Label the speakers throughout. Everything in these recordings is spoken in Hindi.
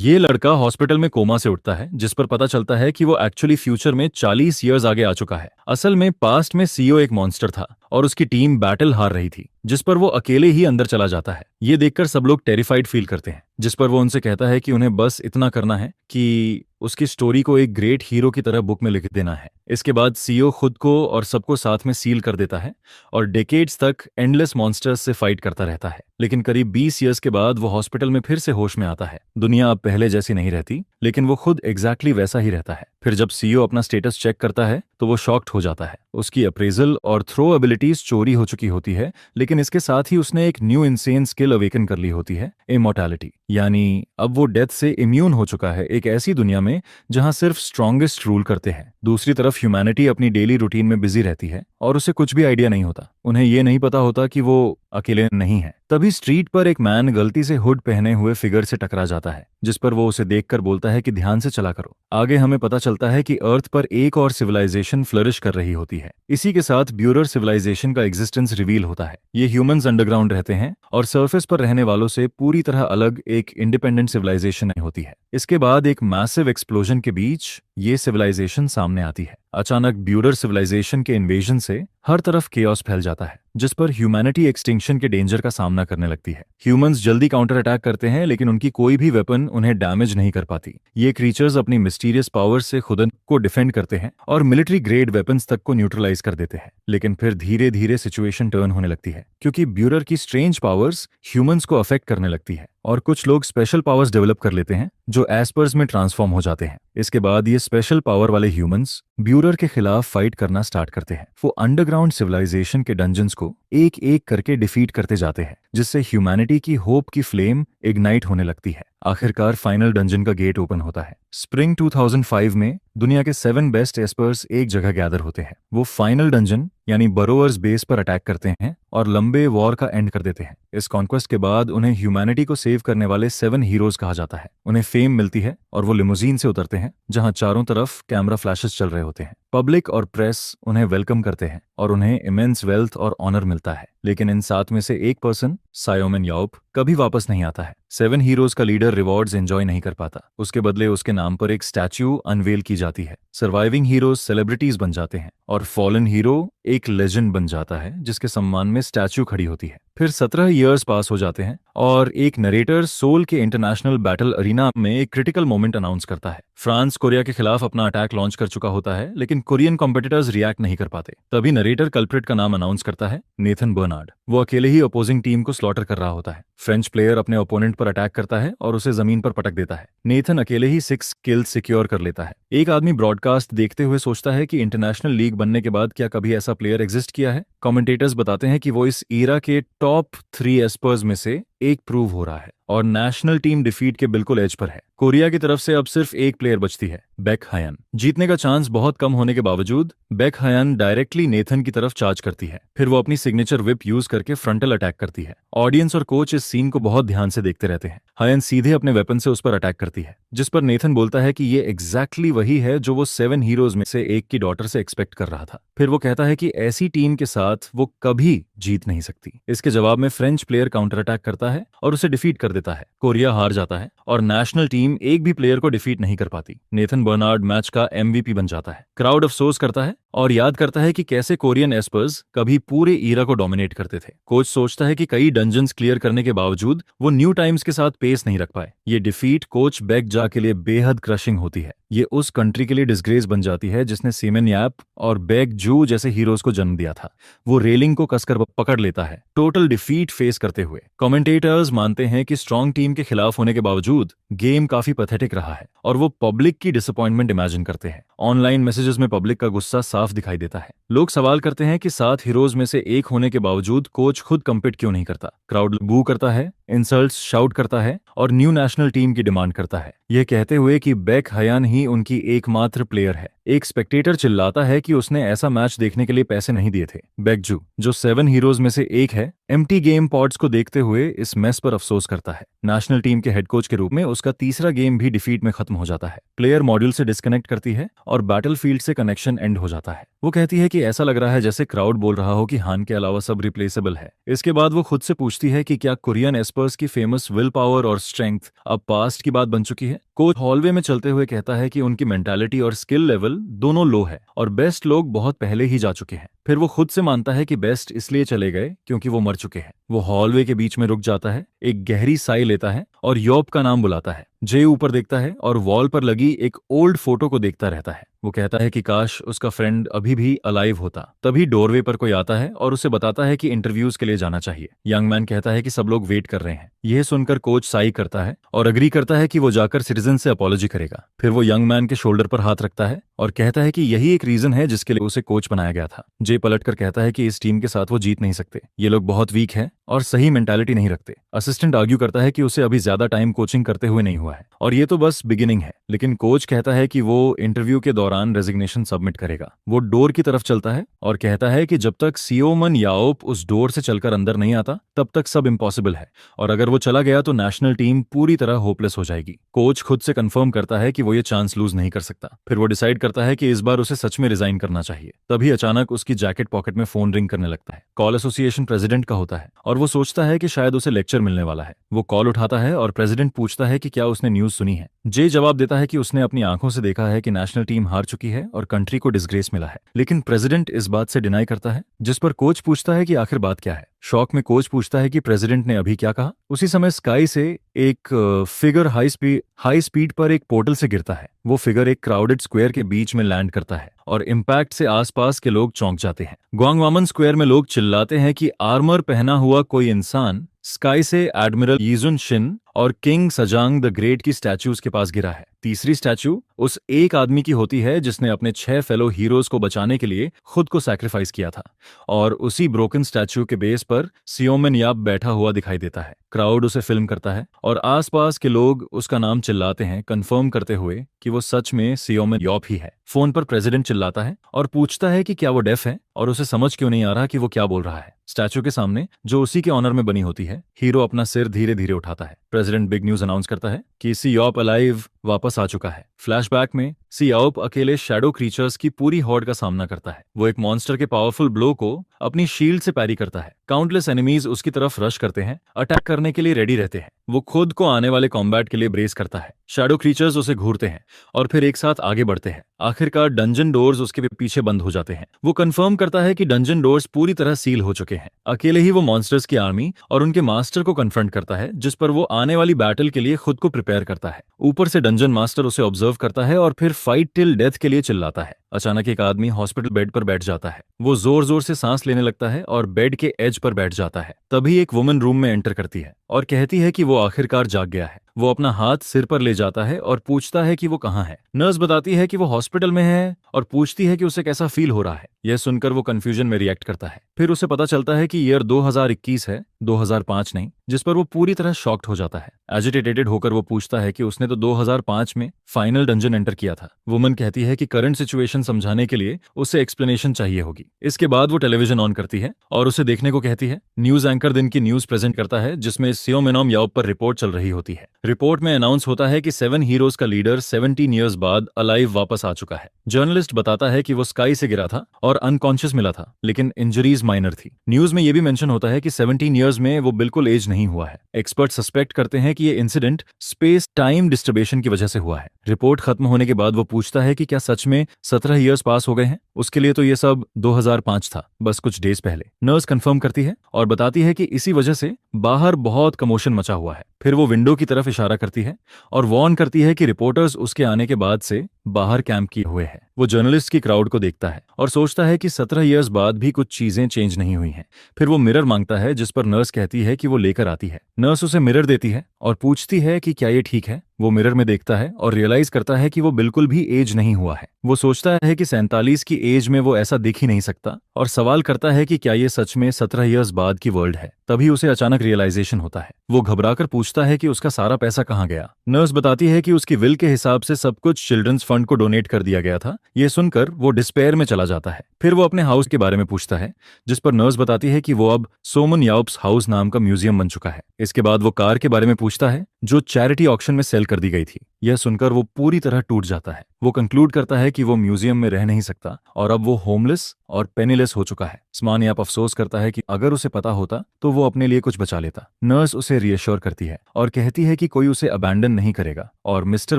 Speaker 1: ये लड़का हॉस्पिटल में कोमा से उठता है, जिस पर पता चलता है कि वो एक्चुअली फ्यूचर में 40 इयर्स आगे आ चुका है। असल में पास्ट में सीईओ एक मॉन्स्टर था और उसकी टीम बैटल हार रही थी, जिस पर वो अकेले ही अंदर चला जाता है। ये देखकर सब लोग टेरिफाइड फील करते हैं, जिस पर वो उनसे कहता है कि उन्हें बस इतना करना है कि उसकी स्टोरी को एक ग्रेट हीरो की तरह बुक में लिख देना है। इसके बाद सीईओ खुद को और सबको साथ में सील कर देता है और डेकेड्स तक एंडलेस मॉन्स्टर्स से फाइट करता रहता है। लेकिन करीब 20 इयर्स के बाद वो हॉस्पिटल में फिर से होश में आता है। दुनिया अब पहले जैसी नहीं रहती, लेकिन वो खुद एग्जैक्टली वैसा ही रहता है। फिर जब सीईओ अपना स्टेटस चेक करता है तो वो शॉक्ड हो जाता है। उसकी अप्रेजल और थ्रो एबिलिटीज चोरी हो चुकी होती है, लेकिन इसके साथ ही उसने एक न्यू इंसेन स्किल अवेकन कर ली होती है, इमॉर्टैलिटी। यानी अब वो डेथ से इम्यून हो चुका है, एक ऐसी दुनिया में जहां सिर्फ स्ट्रॉन्गेस्ट रूल करते हैं। दूसरी तरफ ह्यूमैनिटी अपनी डेली रूटीन में बिजी रहती है और उसे कुछ भी आइडिया नहीं होता। उन्हें ये नहीं पता होता कि वो अकेले नहीं है। तभी स्ट्रीट पर एक मैन गलती से हुड पहने हुए फिगर से टकरा जाता है, जिस पर वो उसे देखकर बोलता है कि ध्यान से चला करो। आगे हमें पता चलता है कि अर्थ पर एक और सिविलाइजेशन फ्लरिश कर रही होती है। इसी के साथ ब्यूरर सिविलाइजेशन का एग्जिस्टेंस रिवील होता है। ये ह्यूमंस अंडरग्राउंड रहते हैं और सरफेस पर रहने वालों से पूरी तरह अलग एक इंडिपेंडेंट सिविलाइजेशन होती है। इसके बाद एक मैसिव एक्सप्लोजन के बीच ये सिविलाइजेशन सामने आती है। अचानक ब्यूरर सिविलाइजेशन के इन्वेजन से हर तरफ केओस फैल जाता है, जिस पर ह्यूमैनिटी एक्सटिंक्शन के डेंजर का सामना करने लगती है। ह्यूमंस जल्दी काउंटर अटैक करते हैं, लेकिन उनकी कोई भी वेपन उन्हें डैमेज नहीं कर पाती। ये क्रीचर्स अपनी मिस्टीरियस पावर्स से खुद को डिफेंड करते हैं और मिलिट्री ग्रेड वेपन्स तक को न्यूट्रलाइज कर देते हैं। लेकिन फिर धीरे धीरे सिचुएशन टर्न होने लगती है, क्योंकि ब्यूरर की स्ट्रेंज पावर्स ह्यूमंस को अफेक्ट करने लगती है और कुछ लोग स्पेशल पावर्स डेवलप कर लेते हैं जो एस्पर्स में ट्रांसफॉर्म हो जाते हैं। इसके बाद ये स्पेशल पावर वाले ह्यूमंस ब्यूरर के खिलाफ फाइट करना स्टार्ट करते हैं। वो अंडरग्राउंड सिविलाइजेशन के डंजन्स को एक एक करके डिफीट करते जाते हैं, जिससे ह्यूमैनिटी की होप की फ्लेम इग्नाइट होने लगती है। आखिरकार फाइनल डंजन का गेट ओपन होता है। स्प्रिंग 2005 में दुनिया के 7 बेस्ट एस्पर्स एक जगह गैदर होते हैं। वो फाइनल डंजन यानी बरोवर्स बेस पर अटैक करते हैं और लंबे वॉर का एंड कर देते हैं। इस कॉन्क्वेस्ट के बाद उन्हें ह्यूमैनिटी को सेव करने वाले 7 हीरोज कहा जाता है। उन्हें फेम मिलती है और वो लिमोजीन से उतरते हैं, जहां चारों तरफ कैमरा फ्लैशेस चल रहे होते हैं। पब्लिक और प्रेस उन्हें वेलकम करते हैं और उन्हें इमेंस वेल्थ और ऑनर मिलता है। लेकिन इन 7 में से एक पर्सन, सायोमेन याओप, कभी वापस नहीं आता है। 7 हीरोज का लीडर रिवॉर्ड्स एंजॉय नहीं कर पाता। उसके बदले उसके नाम पर एक स्टैच्यू अनवेल की जाती है। सर्वाइविंग हीरोज सेलिब्रिटीज बन जाते हैं और फॉलन हीरो एक लेजेंड बन जाता है, जिसके सम्मान में स्टैच्यू खड़ी होती है। फिर 17 इयर्स पास हो जाते हैं और एक नरेटर सोल के इंटरनेशनल बैटल अरीना में एक क्रिटिकल मोमेंट अनाउंस करता है। फ्रांस कोरिया के खिलाफ अपना अटैक लॉन्च कर चुका होता है, लेकिन कोरियन कॉम्पिटिटर्स रिएक्ट नहीं कर पाते। तभी नरेटर कल्प्रिट का नाम अनाउंस करता है, नेथन बर्नार्ड। वो अकेले ही अपोजिंग टीम को स्लॉटर कर रहा होता है। फ्रेंच प्लेयर अपने ओपोनेंट पर अटैक करता है और उसे जमीन पर पटक देता है। नेथन अकेले ही 6 किल्स सिक्योर कर लेता है। एक आदमी ब्रॉडकास्ट देखते हुए सोचता है कि इंटरनेशनल लीग बनने के बाद क्या कभी ऐसा प्लेयर एग्जिस्ट किया है। कमेंटेटर्स बताते हैं कि वो इस ईरा के टॉप 3 एस्पर्स में से एक प्रूव हो रहा है और नेशनल टीम डिफीट के बिल्कुल एज पर है। कोरिया की तरफ से अब सिर्फ एक प्लेयर बचती है, बेक हयन। जीतने का चांस बहुत कम होने के बावजूद बेक हयन डायरेक्टली नेथन की तरफ चार्ज करती है। फिर वो अपनी सिग्नेचर विप यूज करके फ्रंटल अटैक करती है। ऑडियंस और कोच इस सीन को बहुत ध्यान से देखते रहते हैं। हयन सीधे अपने वेपन से उस पर अटैक करती है, जिस पर नेथन बोलता है कि ये एग्जैक्टली वही है जो वो 7 हीरोज में से एक की डॉटर से एक्सपेक्ट कर रहा था। फिर वो कहता है कि ऐसी टीम के साथ वो कभी जीत नहीं सकती। इसके जवाब में फ्रेंच प्लेयर काउंटर अटैक करता है और उसे डिफीट कर देता है। कोरिया हार जाता है और नेशनल टीम एक भी प्लेयर को डिफीट नहीं कर पाती। नेथन बर्नार्ड मैच का एमवीपी बन जाता है। क्राउड अफसोस करता है और याद करता है कि कैसे कोरियन एस्पर्स कभी पूरे ईरा को डोमिनेट करते थे। कोच सोचता है कि कई डंजन्स क्लियर करने के बावजूद वो न्यू टाइम्स के साथ पेस नहीं रख पाए। ये डिफीट कोच बेक जा के लिए बेहद क्रशिंग होती है। ये उस कंट्री के लिए डिस्ग्रेस बन जाती है जिसने सीमेन याप और बेक जू जैसे हीरोज को जन्म दिया था। वो रेलिंग को कसकर पकड़ लेता है, टोटल डिफीट फेस करते हुए। कमेंटेटर्स मानते हैं कि स्ट्रॉन्ग टीम के खिलाफ होने के बावजूद गेम काफी पैथेटिक रहा है और वो पब्लिक की डिसअपॉइंटमेंट इमेजिन करते हैं। ऑनलाइन मैसेजेस में पब्लिक का गुस्सा साफ दिखाई देता है। लोग सवाल करते हैं कि 7 हीरोज में से एक होने के बावजूद कोच खुद कम्पीट क्यों नहीं करता। क्राउड बू करता है, इंसल्ट्स शाउट करता है और न्यू नेशनल टीम की डिमांड करता है, यह कहते हुए कि बेक हयान ही उनकी एकमात्र प्लेयर है। एक स्पेक्टेटर चिल्लाता है कि उसने ऐसा मैच देखने के लिए पैसे नहीं दिए थे। बेकजू, जो 7 हीरोज में से एक है, एम्प्टी गेम पॉड्स को देखते हुए इस मैस पर अफसोस करता है। नेशनल टीम के हेड कोच के रूप में उसका तीसरा गेम भी डिफीट में खत्म हो जाता है। प्लेयर मॉड्यूल से डिस्कनेक्ट करती है और बैटलफील्ड से कनेक्शन एंड हो जाता है। वो कहती है कि ऐसा लग रहा है जैसे क्राउड बोल रहा हो कि हान के अलावा सब रिप्लेसेबल है। इसके बाद वो खुद से पूछती है कि क्या कोरियन एस्पर्स की फेमस विल पावर और स्ट्रेंथ अब पास्ट की बात बन चुकी है। कोच हॉलवे में चलते हुए कहता है कि उनकी मेंटालिटी और स्किल लेवल दोनों लो है और बेस्ट लोग बहुत पहले ही जा चुके हैं। फिर वो खुद से मानता है कि बेस्ट इसलिए चले गए क्योंकि वो मर चुके हैं। वो हॉलवे के बीच में रुक जाता है, एक गहरी साई लेता है और योप का नाम बुलाता है। जे ऊपर देखता है और वॉल पर लगी एक ओल्ड फोटो को देखता रहता है। वो कहता है कि काश उसका फ्रेंड अभी भी अलाइव होता। तभी डोरवे पर कोई आता है और उसे बताता है कि इंटरव्यूज के लिए जाना चाहिए। यंग मैन कहता है कि सब लोग वेट कर रहे हैं। यह सुनकर कोच साई करता है और अग्री करता है कि वो जाकर सिटीजन से अपॉलॉजी करेगा। फिर वो यंग मैन के शोल्डर पर हाथ रखता है और कहता है कि यही एक रीजन है जिसके लिए उसे कोच बनाया गया था। जे पलटकर कहता है कि इस टीम के साथ वो जीत नहीं सकते, ये लोग बहुत वीक हैं और सही मेंटालिटी नहीं रखते। असिस्टेंट आर्ग्यू करता है कि उसे अभी ज्यादा टाइम कोचिंग करते हुए नहीं हुआ है और ये तो बस बिगिनिंग है। लेकिन कोच कहता है कि वो इंटरव्यू के दौरान रेजिग्नेशन सबमिट करेगा। वो डोर की तरफ चलता है और कहता है कि जब तक सियोमन याओप उस डोर से चलकर अंदर नहीं आता तब तक सब इम्पॉसिबल है और अगर वो चला गया तो नेशनल टीम पूरी तरह होपलेस हो जाएगी। कोच खुद से कंफर्म करता है कि वो ये चांस लूज नहीं कर सकता। फिर वो डिसाइड करता है कि इस बार उसे सच में रिजाइन करना चाहिए। तभी अचानक उसकी जैकेट पॉकेट में फोन रिंग करने लगता है। कॉल एसोसिएशन प्रेसिडेंट का होता है और वो सोचता है कि शायद उसे लेक्चर मिलने वाला है। वो कॉल उठाता है और प्रेसिडेंट पूछता है कि क्या उसने न्यूज सुनी है। जे जवाब देता है कि उसने अपनी आंखों से देखा है कि नेशनल टीम हार चुकी है और कंट्री को डिसग्रेस मिला है। लेकिन प्रेसिडेंट इस बात से डिनाई करता है, जिस पर कोच पूछता है कि आखिर बात क्या है। शॉक में कोच पूछता है कि प्रेसिडेंट ने अभी क्या कहा। उसी समय स्काई से एक फिगर हाई स्पीड पर एक पोर्टल से गिरता है। वो फिगर एक क्राउडेड स्क्वायर के बीच में लैंड करता है और इम्पैक्ट से आसपास के लोग चौंक जाते हैं। ग्वांगवामन स्क्वायर में लोग चिल्लाते हैं कि आर्मर पहना हुआ कोई इंसान स्काई से एडमिरल यीजुन शिन और किंग सजांग द ग्रेट की स्टैच्यूज के पास गिरा है। तीसरी स्टैच्यू उस एक आदमी की होती है जिसने अपने 6 फेलो हीरोज को बचाने के लिए खुद को सैक्रिफाइस किया था और उसी ब्रोकन स्टैच्यू के बेस पर सियोमन याप बैठा हुआ दिखाई देता है। क्राउड उसे फिल्म करता है और आसपास के लोग उसका नाम चिल्लाते हैं, कंफर्म करते हुए कि वो सच में सियोमन याप ही है। फोन पर प्रेसिडेंट चिल्लाता है और पूछता है कि क्या वो डेफ है और उसे समझ क्यों नहीं आ रहा कि वो क्या बोल रहा है। स्टैच्यू के सामने, जो उसी के ऑनर में बनी होती है, हीरो अपना सिर धीरे धीरे उठाता है। प्रेसिडेंट बिग न्यूज अनाउंस करता है कि सियोप अलाइव वापस आ चुका है। फ्लैशबैक में सियोप अकेले शैडो क्रीचर्स की पूरी हॉर्ड का सामना करता है। वो एक मॉन्स्टर के पावरफुल ब्लो को अपनी शील्ड से पैरी करता है। काउंटलेस एनिमीज उसकी तरफ रश करते हैं, अटैक करने के लिए रेडी रहते हैं। वो खुद को आने वाले कॉम्बैट के लिए ब्रेस करता है। शैडो क्रीचर्स उसे घूरते हैं और फिर एक साथ आगे बढ़ते हैं। आखिरकार डंजन डोर्स उसके पीछे बंद हो जाते हैं। वो कंफर्म करता है कि डंजन डोर्स पूरी तरह सील हो चुके हैं। अकेले ही वो मॉन्स्टर्स की आर्मी और उनके मास्टर को कन्फ्रंट करता है, जिस पर वो आने वाली बैटल के लिए खुद को प्रिपेयर करता है। ऊपर से डंजन मास्टर उसे ऑब्जर्व करता है और फिर फाइट टिल डेथ के लिए चिल्लाता है। अचानक एक आदमी हॉस्पिटल बेड पर बैठ जाता है। वो जोर जोर से सांस लेने लगता है और बेड के एज पर बैठ जाता है। तभी एक वुमन रूम में एंटर करती है और कहती है कि वो आखिरकार जाग गया है। वो अपना हाथ सिर पर ले जाता है और पूछता है कि वो कहाँ है। नर्स बताती है कि वो हॉस्पिटल में है और पूछती है कि उसे कैसा फील हो रहा है। यह सुनकर वो कंफ्यूजन में रिएक्ट करता है। फिर उसे पता चलता है कि ईयर 2021 है, 2005 नहीं, जिस पर वो पूरी तरह शॉक्ड हो जाता है। एजिटेटेड होकर वो पूछता है कि उसने तो 2005 में फाइनल डंजन एंटर किया था। वुमन कहती है कि करंट सिचुएशन समझाने के लिए उसे एक्सप्लेनेशन चाहिए होगी। इसके बाद वो टेलीविजन ऑन करती है और उसे देखने को कहती है। न्यूज एंकर दिन की न्यूज प्रेजेंट करता है, जिसमें सियोमेनॉम याओप पर रिपोर्ट चल रही होती है। रिपोर्ट में अनाउंस होता है कि 7 हीरोज का लीडर 17 ईयर्स बाद अलाइव वापस आ चुका है। जर्नलिस्ट बताता है कि वो स्काई से गिरा था और अनकॉन्शियस मिला था, लेकिन इंजरीज माइनर थी। न्यूज में यह भी मेंशन होता है कि 17 ईयर्स में वो बिल्कुल एज नहीं हुआ है। एक्सपर्ट सस्पेक्ट करते हैं कि ये इंसिडेंट स्पेस टाइम डिस्टर्बेशन की वजह से हुआ है। रिपोर्ट खत्म होने के बाद वो पूछता है कि क्या सच में 17 ईयर्स पास हो गए हैं। उसके लिए तो ये सब 2005 था, बस कुछ डेज पहले। नर्स कंफर्म करती है और बताती है कि इसी वजह से बाहर बहुत कमोशन मचा हुआ है। फिर वो विंडो की तरफ इशारा करती है और वार्न करती है कि रिपोर्टर्स उसके आने के बाद से बाहर कैंप किए हुए हैं। वो जर्नलिस्ट की क्राउड को देखता है और सोचता है कि 17 ईयर्स बाद भी कुछ चीजें चेंज नहीं हुई हैं। फिर वो मिरर मांगता है, जिस पर नर्स कहती है कि वो लेकर आती है। नर्स उसे मिरर देती है और पूछती है कि क्या ये ठीक है। वो मिरर में देखता है और रियलाइज करता है कि वो बिल्कुल भी एज नहीं हुआ है। वो सोचता है कि 47 की एज में वो ऐसा दिख ही नहीं सकता और सवाल करता है कि क्या ये सच में 17 ईयर्स बाद की वर्ल्ड है। तभी उसे अचानक रियलाइजेशन होता है। वो घबराकर पूछता है कि उसका सारा पैसा कहाँ गया। नर्स बताती है कि उसकी विल के हिसाब से सब कुछ चिल्ड्रंस फंड को डोनेट कर दिया गया था। ये सुनकर वो डिस्पेयर में चला जाता है। फिर वो अपने हाउस के बारे में पूछता है, जिस पर नर्स बताती है कि वो अब सोमन याउप्स हाउस नाम का म्यूजियम बन चुका है। इसके बाद वो कार के बारे में पूछता है जो चैरिटी ऑक्शन में सेल कर दी गई थी। यह सुनकर वो पूरी तरह टूट जाता है। वो कंक्लूड करता है कि वो म्यूजियम में रह नहीं सकता और अब वो होमलेस और पेनीलेस हो चुका है। स्मान याप अफसोस करता है कि अगर उसे पता होता तो वो अपने लिए कुछ बचा लेता। नर्स उसे रियश्योर करती है और कहती है कि कोई उसे अबैंडन नहीं करेगा और मिस्टर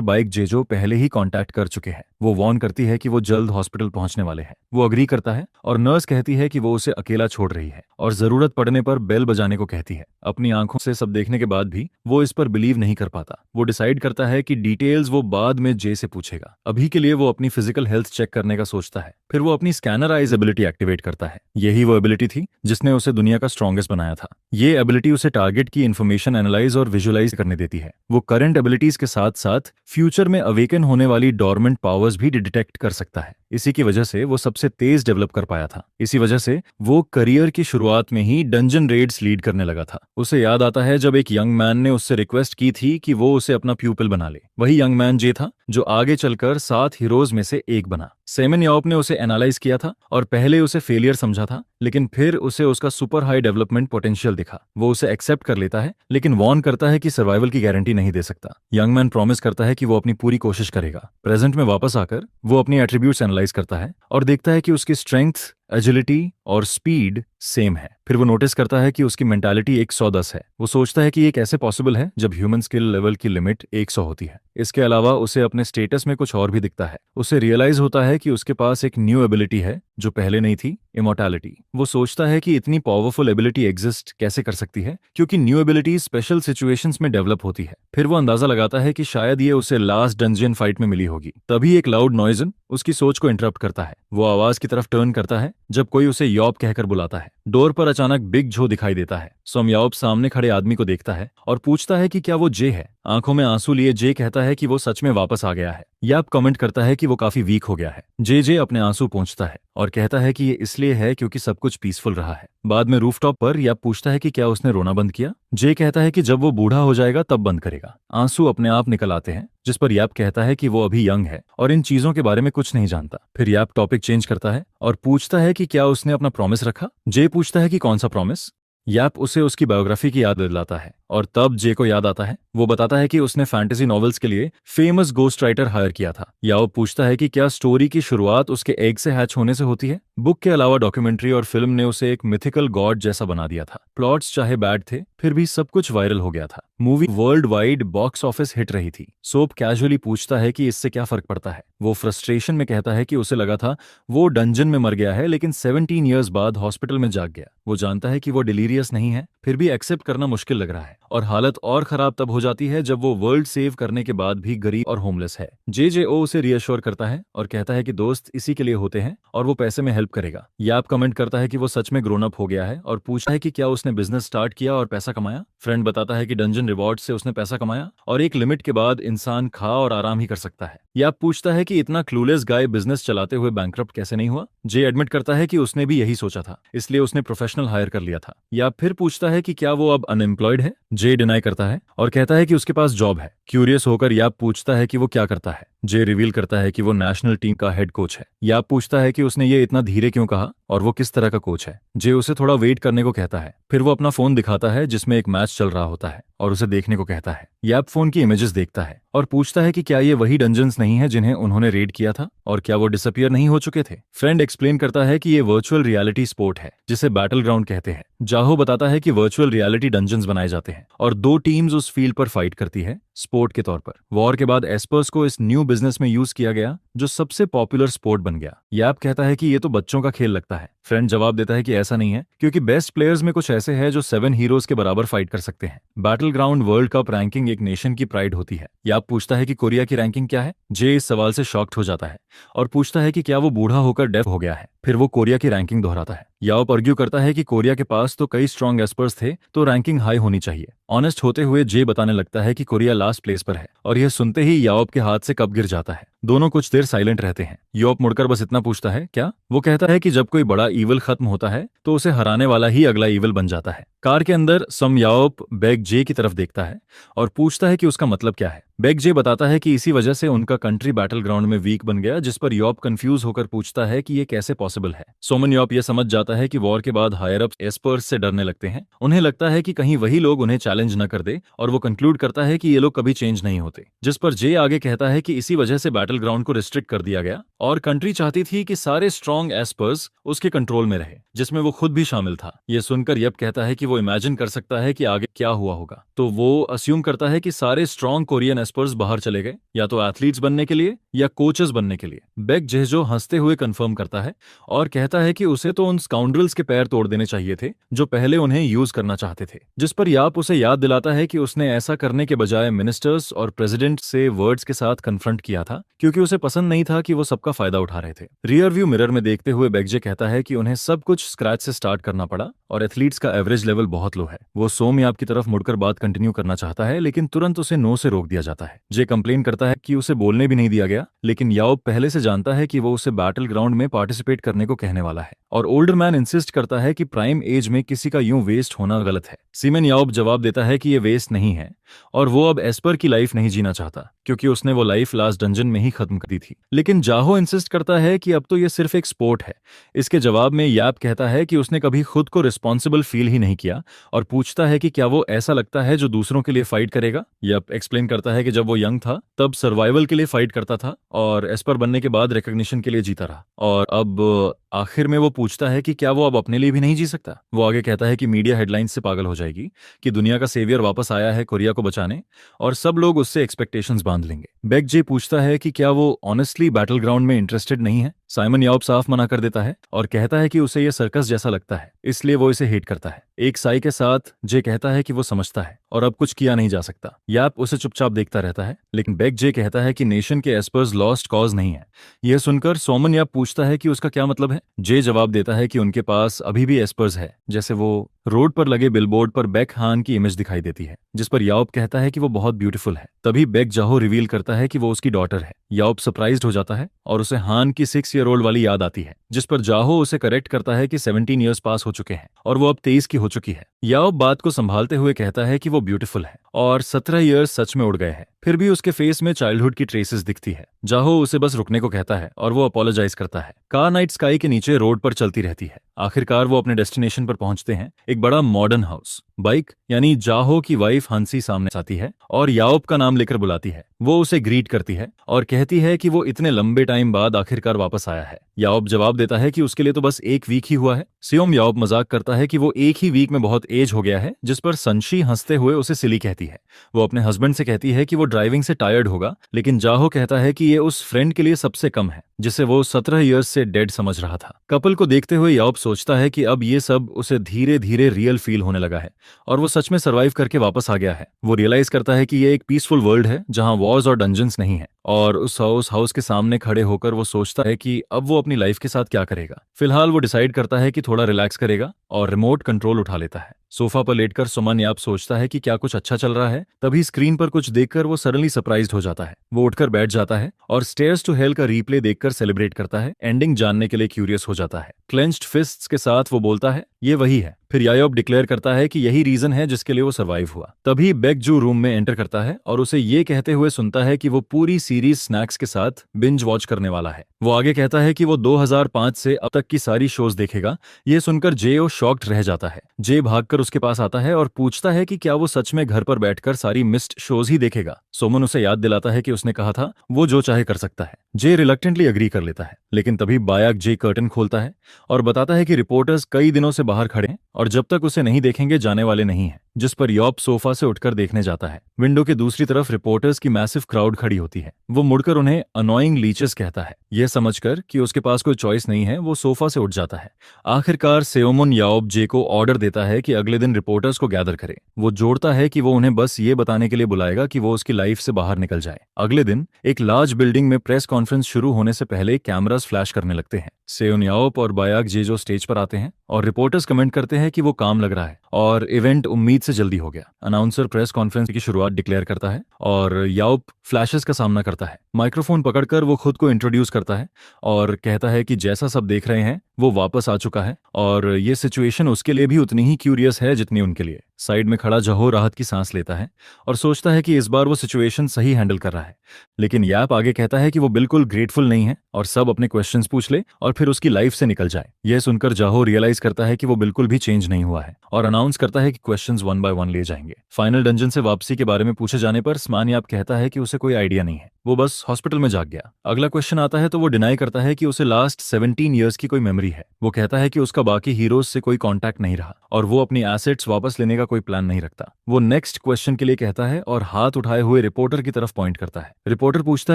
Speaker 1: बाइक जेजो पहले ही कांटेक्ट कर चुके हैं। वो वार्न करती है कि वो जल्द हॉस्पिटल पहुंचने वाले हैं। वो अग्री करता है और नर्स कहती है कि वो उसे अकेला छोड़ रही है और जरूरत पड़ने पर बेल बजाने को कहती है। अपनी आंखों से सब देखने के बाद भी वो इस पर बिलीव नहीं कर पाता। वो डिसाइड करता है कि डिटेल्स वो बाद में जे से पूछेगा। अभी के लिए वो अपनी फिजिकल हेल्थ चेक करने का सोचता है। फिर वो अपनी स्कैनर आइज एबिलिटी एक्टिवेट करता है। यही वो एबिलिटी थी जिसने उसे दुनिया का स्ट्रॉन्गेस्ट बनाया था। ये एबिलिटी उसे टारगेट की इन्फॉर्मेशन एनालाइज और विजुअलाइज करने देती है। वो करंट एबिलिटीज के साथ साथ फ्यूचर में अवेकन होने वाली डोरमेंट पावर्स भी डिटेक्ट कर सकता है। इसी की वजह से वो सबसे तेज डेवलप कर पाया था। इसी वजह से वो करियर की शुरुआत में ही डंजन रेड्स लीड करने लगा था। उसे याद आता है जब एक यंग मैन ने उससे रिक्वेस्ट की थी कि वो उसे अपना प्यूपिल बना ले। वही यंग मैन जे था जो आगे चलकर 7 हीरोज में से एक बना। सेमन याओप ने उसे एनालाइज किया था और पहले उसे फेलियर समझा था, लेकिन फिर उसे उसका सुपर हाई डेवलपमेंट पोटेंशियल दिखा। वो उसे एक्सेप्ट कर लेता है, लेकिन वार्न करता है कि सर्वाइवल की गारंटी नहीं दे सकता। यंग मैन प्रॉमिस करता है कि वो अपनी पूरी कोशिश करेगा। प्रेजेंट में वापस आकर वो अपनी एट्रीब्यूट्स एनालाइज करता है और देखता है कि उसकी स्ट्रेंथ, एजिलिटी और स्पीड सेम है। फिर वो नोटिस करता है कि उसकी मेंटालिटी 110 है। वो सोचता है कि ये कैसे पॉसिबल है जब ह्यूमन स्किल लेवल की लिमिट 100 होती है। इसके अलावा उसे अपने स्टेटस में कुछ और भी दिखता है। उसे रियलाइज होता है कि उसके पास एक न्यू एबिलिटी है जो पहले नहीं थी, इमॉर्टैलिटी। वो सोचता है कि इतनी पावरफुल एबिलिटी एग्जिस्ट कैसे कर सकती है, क्योंकि न्यू एबिलिटी स्पेशल सिचुएशंस में डेवलप होती है। फिर वो अंदाजा लगाता है कि शायद ये उसे लास्ट डंजियन फाइट में मिली होगी। तभी एक लाउड नॉइजन उसकी सोच को इंटरप्ट करता है। वो आवाज की तरफ टर्न करता है जब कोई उसे यॉब कहकर बुलाता है। डोर पर अचानक बिग जो दिखाई देता है। सोमयाओप सामने खड़े आदमी को देखता है और पूछता है कि क्या वो जे है। आंखों में आंसू लिए जे कहता है कि वो सच में वापस आ गया है। याप कमेंट करता है कि वो काफी वीक हो गया है। जे अपने आंसू पोंछता है और कहता है कि ये इसलिए है क्योंकि सब कुछ पीसफुल रहा है। बाद में रूफटॉप पर याप पूछता है कि क्या उसने रोना बंद किया। जे कहता है कि जब वो बूढ़ा हो जाएगा तब बंद करेगा। आंसू अपने आप निकल आते हैं, जिस पर याप कहता है कि वो अभी यंग है और इन चीजों के बारे में कुछ नहीं जानता। फिर याप टॉपिक चेंज करता है और पूछता है कि क्या उसने अपना प्रॉमिस रखा। जे पूछता है कि कौन सा प्रॉमिस। याप उसे उसकी बायोग्राफी की याद दिलाता है और तब जे को याद आता है। वो बताता है कि उसने फैंटेसी नॉवेल्स के लिए फेमस गोस्ट राइटर हायर किया था। याप पूछता है कि क्या स्टोरी की शुरुआत उसके एग से हैच होने से होती है। बुक के अलावा डॉक्यूमेंट्री और फिल्म ने उसे एक मिथिकल गॉड जैसा बना दिया था। प्लॉट्स चाहे बैड थे, फिर भी सब कुछ वायरल हो गया था। Movie world wide box office hit रही थी। सोप कैजुअली पूछता है कि इससे क्या फर्क पड़ता है। वो फ्रस्ट्रेशन में कहता है कि उसे लगा था वो डंजन में मर गया है, लेकिन 17 ईयर्स बाद हॉस्पिटल में जाग गया। वो जानता है कि वो डिलीरियस नहीं है, फिर भी एक्सेप्ट करना मुश्किल लग रहा है और हालत और खराब तब हो जाती है जब वो वर्ल्ड सेव करने के बाद भी गरीब और होमलेस है। जे उसे रियश्योर करता है और कहता है कि दोस्त इसी के लिए होते हैं और वो पैसे में हेल्प करेगा। याप कमेंट करता है कि वो सच में ग्रोन अप हो गया है और पूछता है कि क्या उसने बिजनेस स्टार्ट किया और पैसा कमाया। फ्रेंड बताता है कि डंजन रिवॉर्ड से उसने पैसा कमाया और एक लिमिट के बाद इंसान खा और आराम ही कर सकता है। याप पूछता है कि इतना क्लूलेस गाय बिजनेस चलाते हुए बैंकरप्ट कैसे नहीं हुआ। जे एडमिट करता है कि उसने भी यही सोचा था, इसलिए उसने प्रोफेशनल हायर कर लिया था। याप फिर पूछता है कि क्या वो अब अनएम्प्लॉयड है। जे डिनाई करता है और कहता है कि उसके पास जॉब है। क्यूरियस होकर याप पूछता है कि वो क्या करता है। जे रिवील करता है कि वो नेशनल टीम का हेड कोच है। याप पूछता है कि उसने ये इतना धीरे क्यों कहा और वो किस तरह का कोच है। जे उसे थोड़ा वेट करने को कहता है। फिर वो अपना फोन दिखाता है जिसमें एक मैच चल रहा होता है और उसे देखने को कहता है। याप फोन की इमेजेस देखता है और पूछता है कि क्या ये वही डंजन्स नहीं है जिन्हें उन्होंने रेड किया था और क्या वो डिसअपियर नहीं हो चुके थे। फ्रेंड एक्सप्लेन करता है कि ये वर्चुअल रियलिटी स्पोर्ट है जिसे बैटल ग्राउंड कहते हैं। जाहो बताता है कि वर्चुअल रियलिटी डंजन्स बनाए जाते हैं और 2 टीम्स उस फील्ड पर फाइट करती है स्पोर्ट के तौर पर। वॉर के बाद एस्पर्स को इस न्यू बिजनेस में यूज किया गया जो सबसे पॉपुलर स्पोर्ट बन गया। याप कहता है कि ये तो बच्चों का खेल लगता है। फ्रेंड जवाब देता है कि ऐसा नहीं है, क्योंकि बेस्ट प्लेयर्स में कुछ ऐसे हैं जो 7 हीरोज के बराबर फाइट कर सकते हैं। Battle ground world cup ranking एक नेशन की प्राइड होती है। याप पूछता है कि कोरिया की रैंकिंग क्या है। जे इस सवाल से शॉक्ड हो जाता है और पूछता है कि क्या वो बूढ़ा होकर डेफ हो गया है। फिर वो कोरिया की रैंकिंग दोहराता है। याप आर्ग्यू करता है कि कोरिया के पास तो कई स्ट्रॉन्ग एस्पर्स थे, तो रैंकिंग हाई होनी चाहिए। ऑनेस्ट होते हुए जे बताने लगता है कि कोरिया लास्ट प्लेस पर है, और यह सुनते ही याप के हाथ से कप गिर जाता है। दोनों कुछ देर साइलेंट रहते हैं। याप मुड़कर बस इतना पूछता है, क्या? वो कहता है कि जब कोई बड़ा ईवल खत्म होता है तो उसे हराने वाला ही अगला ईवल बन जाता है। कार के अंदर सम याप बेग जे की तरफ देखता है और पूछता है कि उसका मतलब क्या है। बेग जे बताता है कि इसी वजह से उनका कंट्री बैटल ग्राउंड में वीक बन गया, जिस पर याप कंफ्यूज होकर पूछता है कि ये कैसे पॉसिबल है। सोमन याप ये समझ जाता है कि वॉर के बाद हायर अप एस्पर्स से डरने लगते हैं। उन्हें लगता है कि कहीं वही लोग उन्हें चैलेंज न कर दे, और वो कंक्लूड करता है कि ये लोग कभी चेंज नहीं होते। जिस पर जे आगे कहता है कि इसी वजह से बैटल ग्राउंड को रिस्ट्रिक्ट कर दिया गया, और कंट्री चाहती थी कि सारे स्ट्रॉन्ग एस्पर्स उसके कंट्रोल में रहे, जिसमें वो खुद भी शामिल था। ये सुनकर यप कहता है कि वो इमेजिन कर सकता है कि आगे क्या हुआ होगा। तो वो अस्यूम करता है कि सारे स्ट्रॉन्ग कोरियन एस्पर्स बाहर चले गए, या तो एथलीट्स बनने के लिए या कोचेस बनने के लिए। बेग जेहजो हंसते हुए कंफर्म करता है और कहता है कि उसे तो उन स्काउंड्रल्स के पैर तोड़ देने चाहिए थे जो पहले उन्हें यूज करना चाहते थे। जिस पर याप उसे याद दिलाता है कि उसने ऐसा करने के बजाय मिनिस्टर्स और प्रेसिडेंट से वर्ड्स के साथ कन्फ्रंट किया था, क्योंकि उसे पसंद नहीं था कि वो सबका फायदा उठा रहे थे। रियर व्यू मिरर में देखते हुए बेगजे कहता है कि उन्हें सब कुछ स्क्रैच से स्टार्ट करना पड़ा और एथलीट्स का एवरेज लेवल बहुत लो है। वो सोम याप की तरफ मुड़कर बात कंटिन्यू करना चाहता है, लेकिन तुरंत उसे नो से रोक दिया जाता है। जे कंप्लेन करता है कि उसे बोलने भी नहीं दिया गया, लेकिन याओप पहले से जानता है कि वो उसे बैटल ग्राउंड में पार्टिसिपेट करने को कहने वाला है। और ओल्डर मैन इंसिस्ट करता है कि प्राइम एज में किसी का यूं वेस्ट होना गलत है। सीमेन याओप जवाब देता है कि ये वेस्ट नहीं है, और वो अब एस्पर की लाइफ नहीं जीना चाहता, क्योंकि उसने वो लाइफ लास्ट डंजन में ही खत्म कर दी थी। लेकिन जाहो इंसिस्ट करता है कि अब तो ये सिर्फ एक स्पोर्ट है। इसके जवाब में याप कहता है कि उसने कभी खुद को रिस्पॉन्सिबल फील ही नहीं किया, और पूछता है कि क्या वो ऐसा लगता है जो दूसरों के लिए फाइट करेगा। याप एक्सप्लेन करता है कि जब वो यंग था तब सर्वाइवल के लिए फाइट करता था, और एस्पर बनने के बाद रिकॉग्निशन के लिए जीता रहा, और अब आखिर में वो पूछता है कि क्या वो अब अपने लिए भी नहीं जी सकता। वो आगे कहता है कि मीडिया हेडलाइंस से पागल हो जाएगी कि दुनिया का सेवियर वापस आया है कोरिया को बचाने, और सब लोग उससे एक्सपेक्टेशंस बांध लेंगे। बेग जे पूछता है कि क्या वो ऑनेस्टली बैटल ग्राउंड में इंटरेस्टेड नहीं है। साइमन याप साफ मना कर देता है और कहता है कि उसे यह सर्कस जैसा लगता है, इसलिए वो इसे हेट करता है। एक साई के साथ जे कहता है कि वो समझता है और अब कुछ किया नहीं जा सकता। याप उसे चुपचाप देखता रहता है, लेकिन बेग जे कहता है कि नेशन के एस्पर्स लॉस्ट कॉज नहीं है। यह सुनकर सोमन याप पूछता है कि उसका क्या मतलब है। जे जवाब देता है कि उनके पास अभी भी एस्पर्स है, जैसे वो रोड पर लगे बिलबोर्ड पर बेक हान की इमेज दिखाई देती है, जिस पर याओप कहता है कि वो बहुत ब्यूटीफुल है। तभी बेक जाहो रिवील करता है कि वो उसकी डॉटर है। याओप सरप्राइज्ड हो जाता है और उसे हान की 6 ईयर ओल्ड वाली याद आती है, जिस पर जाहो उसे करेक्ट करता है कि 17 ईयर्स पास हो चुके हैं और वो अब 23 की हो चुकी है। याओप बात को संभालते हुए कहता है कि वो ब्यूटीफुल है और 17 ईयर्स सच में उड़ गए हैं, फिर भी उसके फेस में चाइल्डहुड की ट्रेसेस दिखती है। जाहो उसे बस रुकने को कहता है और वो अपोलोजाइज करता है। कार नाइट स्काई के नीचे रोड पर चलती रहती है। आखिरकार वो अपने डेस्टिनेशन पर पहुंचते हैं, एक बड़ा मॉडर्न हाउस। बाइक यानी जाहो की वाइफ हंसी सामने आती है और याओप का नाम लेकर बुलाती है। वो उसे ग्रीट करती है और कहती है कि वो इतने लंबे टाइम बाद आखिरकार वापस आया है। याओप जवाब देता है कि उसके लिए तो बस 1 वीक ही हुआ है। सियोम याओप मजाक करता है कि वो 1 ही वीक में बहुत एज हो गया है, जिस पर संशी हंसते हुए उसे सिली कहती है। वो अपने हस्बैंड से कहती है कि वो ड्राइविंग से टायर्ड होगा, लेकिन जाहो कहता है कि ये उस फ्रेंड के लिए सबसे कम है जिसे वो 17 ईयर्स से डेड समझ रहा था। कपल को देखते हुए याओप सोचता है कि अब ये सब उसे धीरे धीरे रियल फील होने लगा है और वो सच में सर्वाइव करके वापस आ गया है। वो रियलाइज करता है कि ये एक पीसफुल वर्ल्ड है जहां वॉर्स और डंजन्स नहीं है, और उस हाउस के सामने खड़े होकर वो सोचता है कि अब वो अपनी लाइफ के साथ क्या करेगा। फिलहाल वो डिसाइड करता है कि थोड़ा रिलैक्स करेगा और रिमोट कंट्रोल उठा लेता है। सोफा पर लेटकर सुमन याप सोचता है कि क्या कुछ अच्छा चल रहा है। तभी स्क्रीन पर कुछ देखकर वो सडनली सरप्राइज्ड हो जाता है। वो उठकर बैठ जाता है और स्टेयर्स टू हेल का रीप्ले देखकर सेलिब्रेट करता है। एंडिंग जानने के लिए क्यूरियस हो जाता है। क्लेंच्ड फिस्ट्स के साथ वो बोलता है, ये वही है। फिर यायोप डिक्लेयर करता है कि यही रीजन है जिसके लिए वो सर्वाइव हुआ। तभी बेगजू रूम में एंटर करता है और उसे ये कहते हुए सुनता है कि वो पूरी सीरीज स्नैक्स के साथ बिंज वॉच करने वाला है। वो आगे कहता है कि वो 2005 से अब तक की सारी शोज देखेगा। ये सुनकर जेओ शॉक्ड रह जाता है। जे भागकर उसके पास आता है और पूछता है कि क्या वो सच में घर पर बैठकर सारी मिस्ड शोज ही देखेगा। सोमन उसे याद दिलाता है कि उसने कहा था वो जो चाहे कर सकता है। जे रिलक्टेंटली अग्री कर लेता है, लेकिन तभी बायाक जे कर्टन खोलता है और बताता है कि रिपोर्टर्स कई दिनों से बाहर खड़े हैं और जब तक उसे नहीं देखेंगे जाने वाले नहीं हैं, जिस पर यॉप सोफा से उठकर देखने जाता है। विंडो के दूसरी तरफ रिपोर्टर्स की मैसिव क्राउड खड़ी होती है। वो मुड़कर उन्हें अनोइंग लीचेस कहता है। यह समझकर कि उसके पास कोई चॉइस नहीं है, वो सोफा से उठ जाता है। आखिरकार सेओमुन याओब जे को ऑर्डर देता है कि अगले दिन रिपोर्टर्स को गैदर करे। वो जोड़ता है कि वो उन्हें बस ये बताने के लिए बुलाएगा कि वो उसकी लाइफ से बाहर निकल जाए। अगले दिन एक लार्ज बिल्डिंग में प्रेस कॉन्फ्रेंस शुरू होने से पहले कैमरास फ्लैश करने लगते हैं। सेओन याओप और बायाक जे जो स्टेज पर आते हैं और रिपोर्टर्स कमेंट करते हैं कि वो काम लग रहा है और इवेंट उम्मीद से जल्दी हो गया। अनाउंसर प्रेस कॉन्फ्रेंस की शुरुआत डिक्लेयर करता है और याओप फ्लैशेस का सामना करता है। माइक्रोफोन पकड़कर वो खुद को इंट्रोड्यूस करता है और कहता है कि जैसा सब देख रहे हैं वो वापस आ चुका है और ये सिचुएशन उसके लिए भी उतनी ही क्यूरियस है जितनी उनके लिए। साइड में खड़ा जहो राहत की सांस लेता है और सोचता है कि इस बार वो सिचुएशन सही हैंडल कर रहा है। लेकिन याप आगे कहता है कि वो बिल्कुल ग्रेटफुल नहीं है और सब अपने क्वेश्चंस पूछ ले और फिर उसकी लाइफ से निकल जाए। यह सुनकर जाहो रियलाइज करता है कि वो बिल्कुल भी चेंज नहीं हुआ है और अनाउंस करता है कि क्वेश्चंस 1 बाय 1 लिए जाएंगे। फाइनल डंजन से वापसी के बारे में पूछे जाने पर स्मान याप कहता है कि उसे कोई आइडिया नहीं है, वो बस हॉस्पिटल में जाग गया। अगला क्वेश्चन आता है तो वो डिनाई करता है कि उसे लास्ट 17 ईयर्स की कोई मेमोरी है। वो कहता है कि उसका बाकी हीरोज से कोई कांटेक्ट नहीं रहा और वो अपनी एसेट्स वापस लेने का कोई प्लान नहीं रखता। वो नेक्स्ट क्वेश्चन के लिए कहता है और हाथ उठाए हुए रिपोर्टर की तरफ पॉइंट करता है। रिपोर्टर पूछता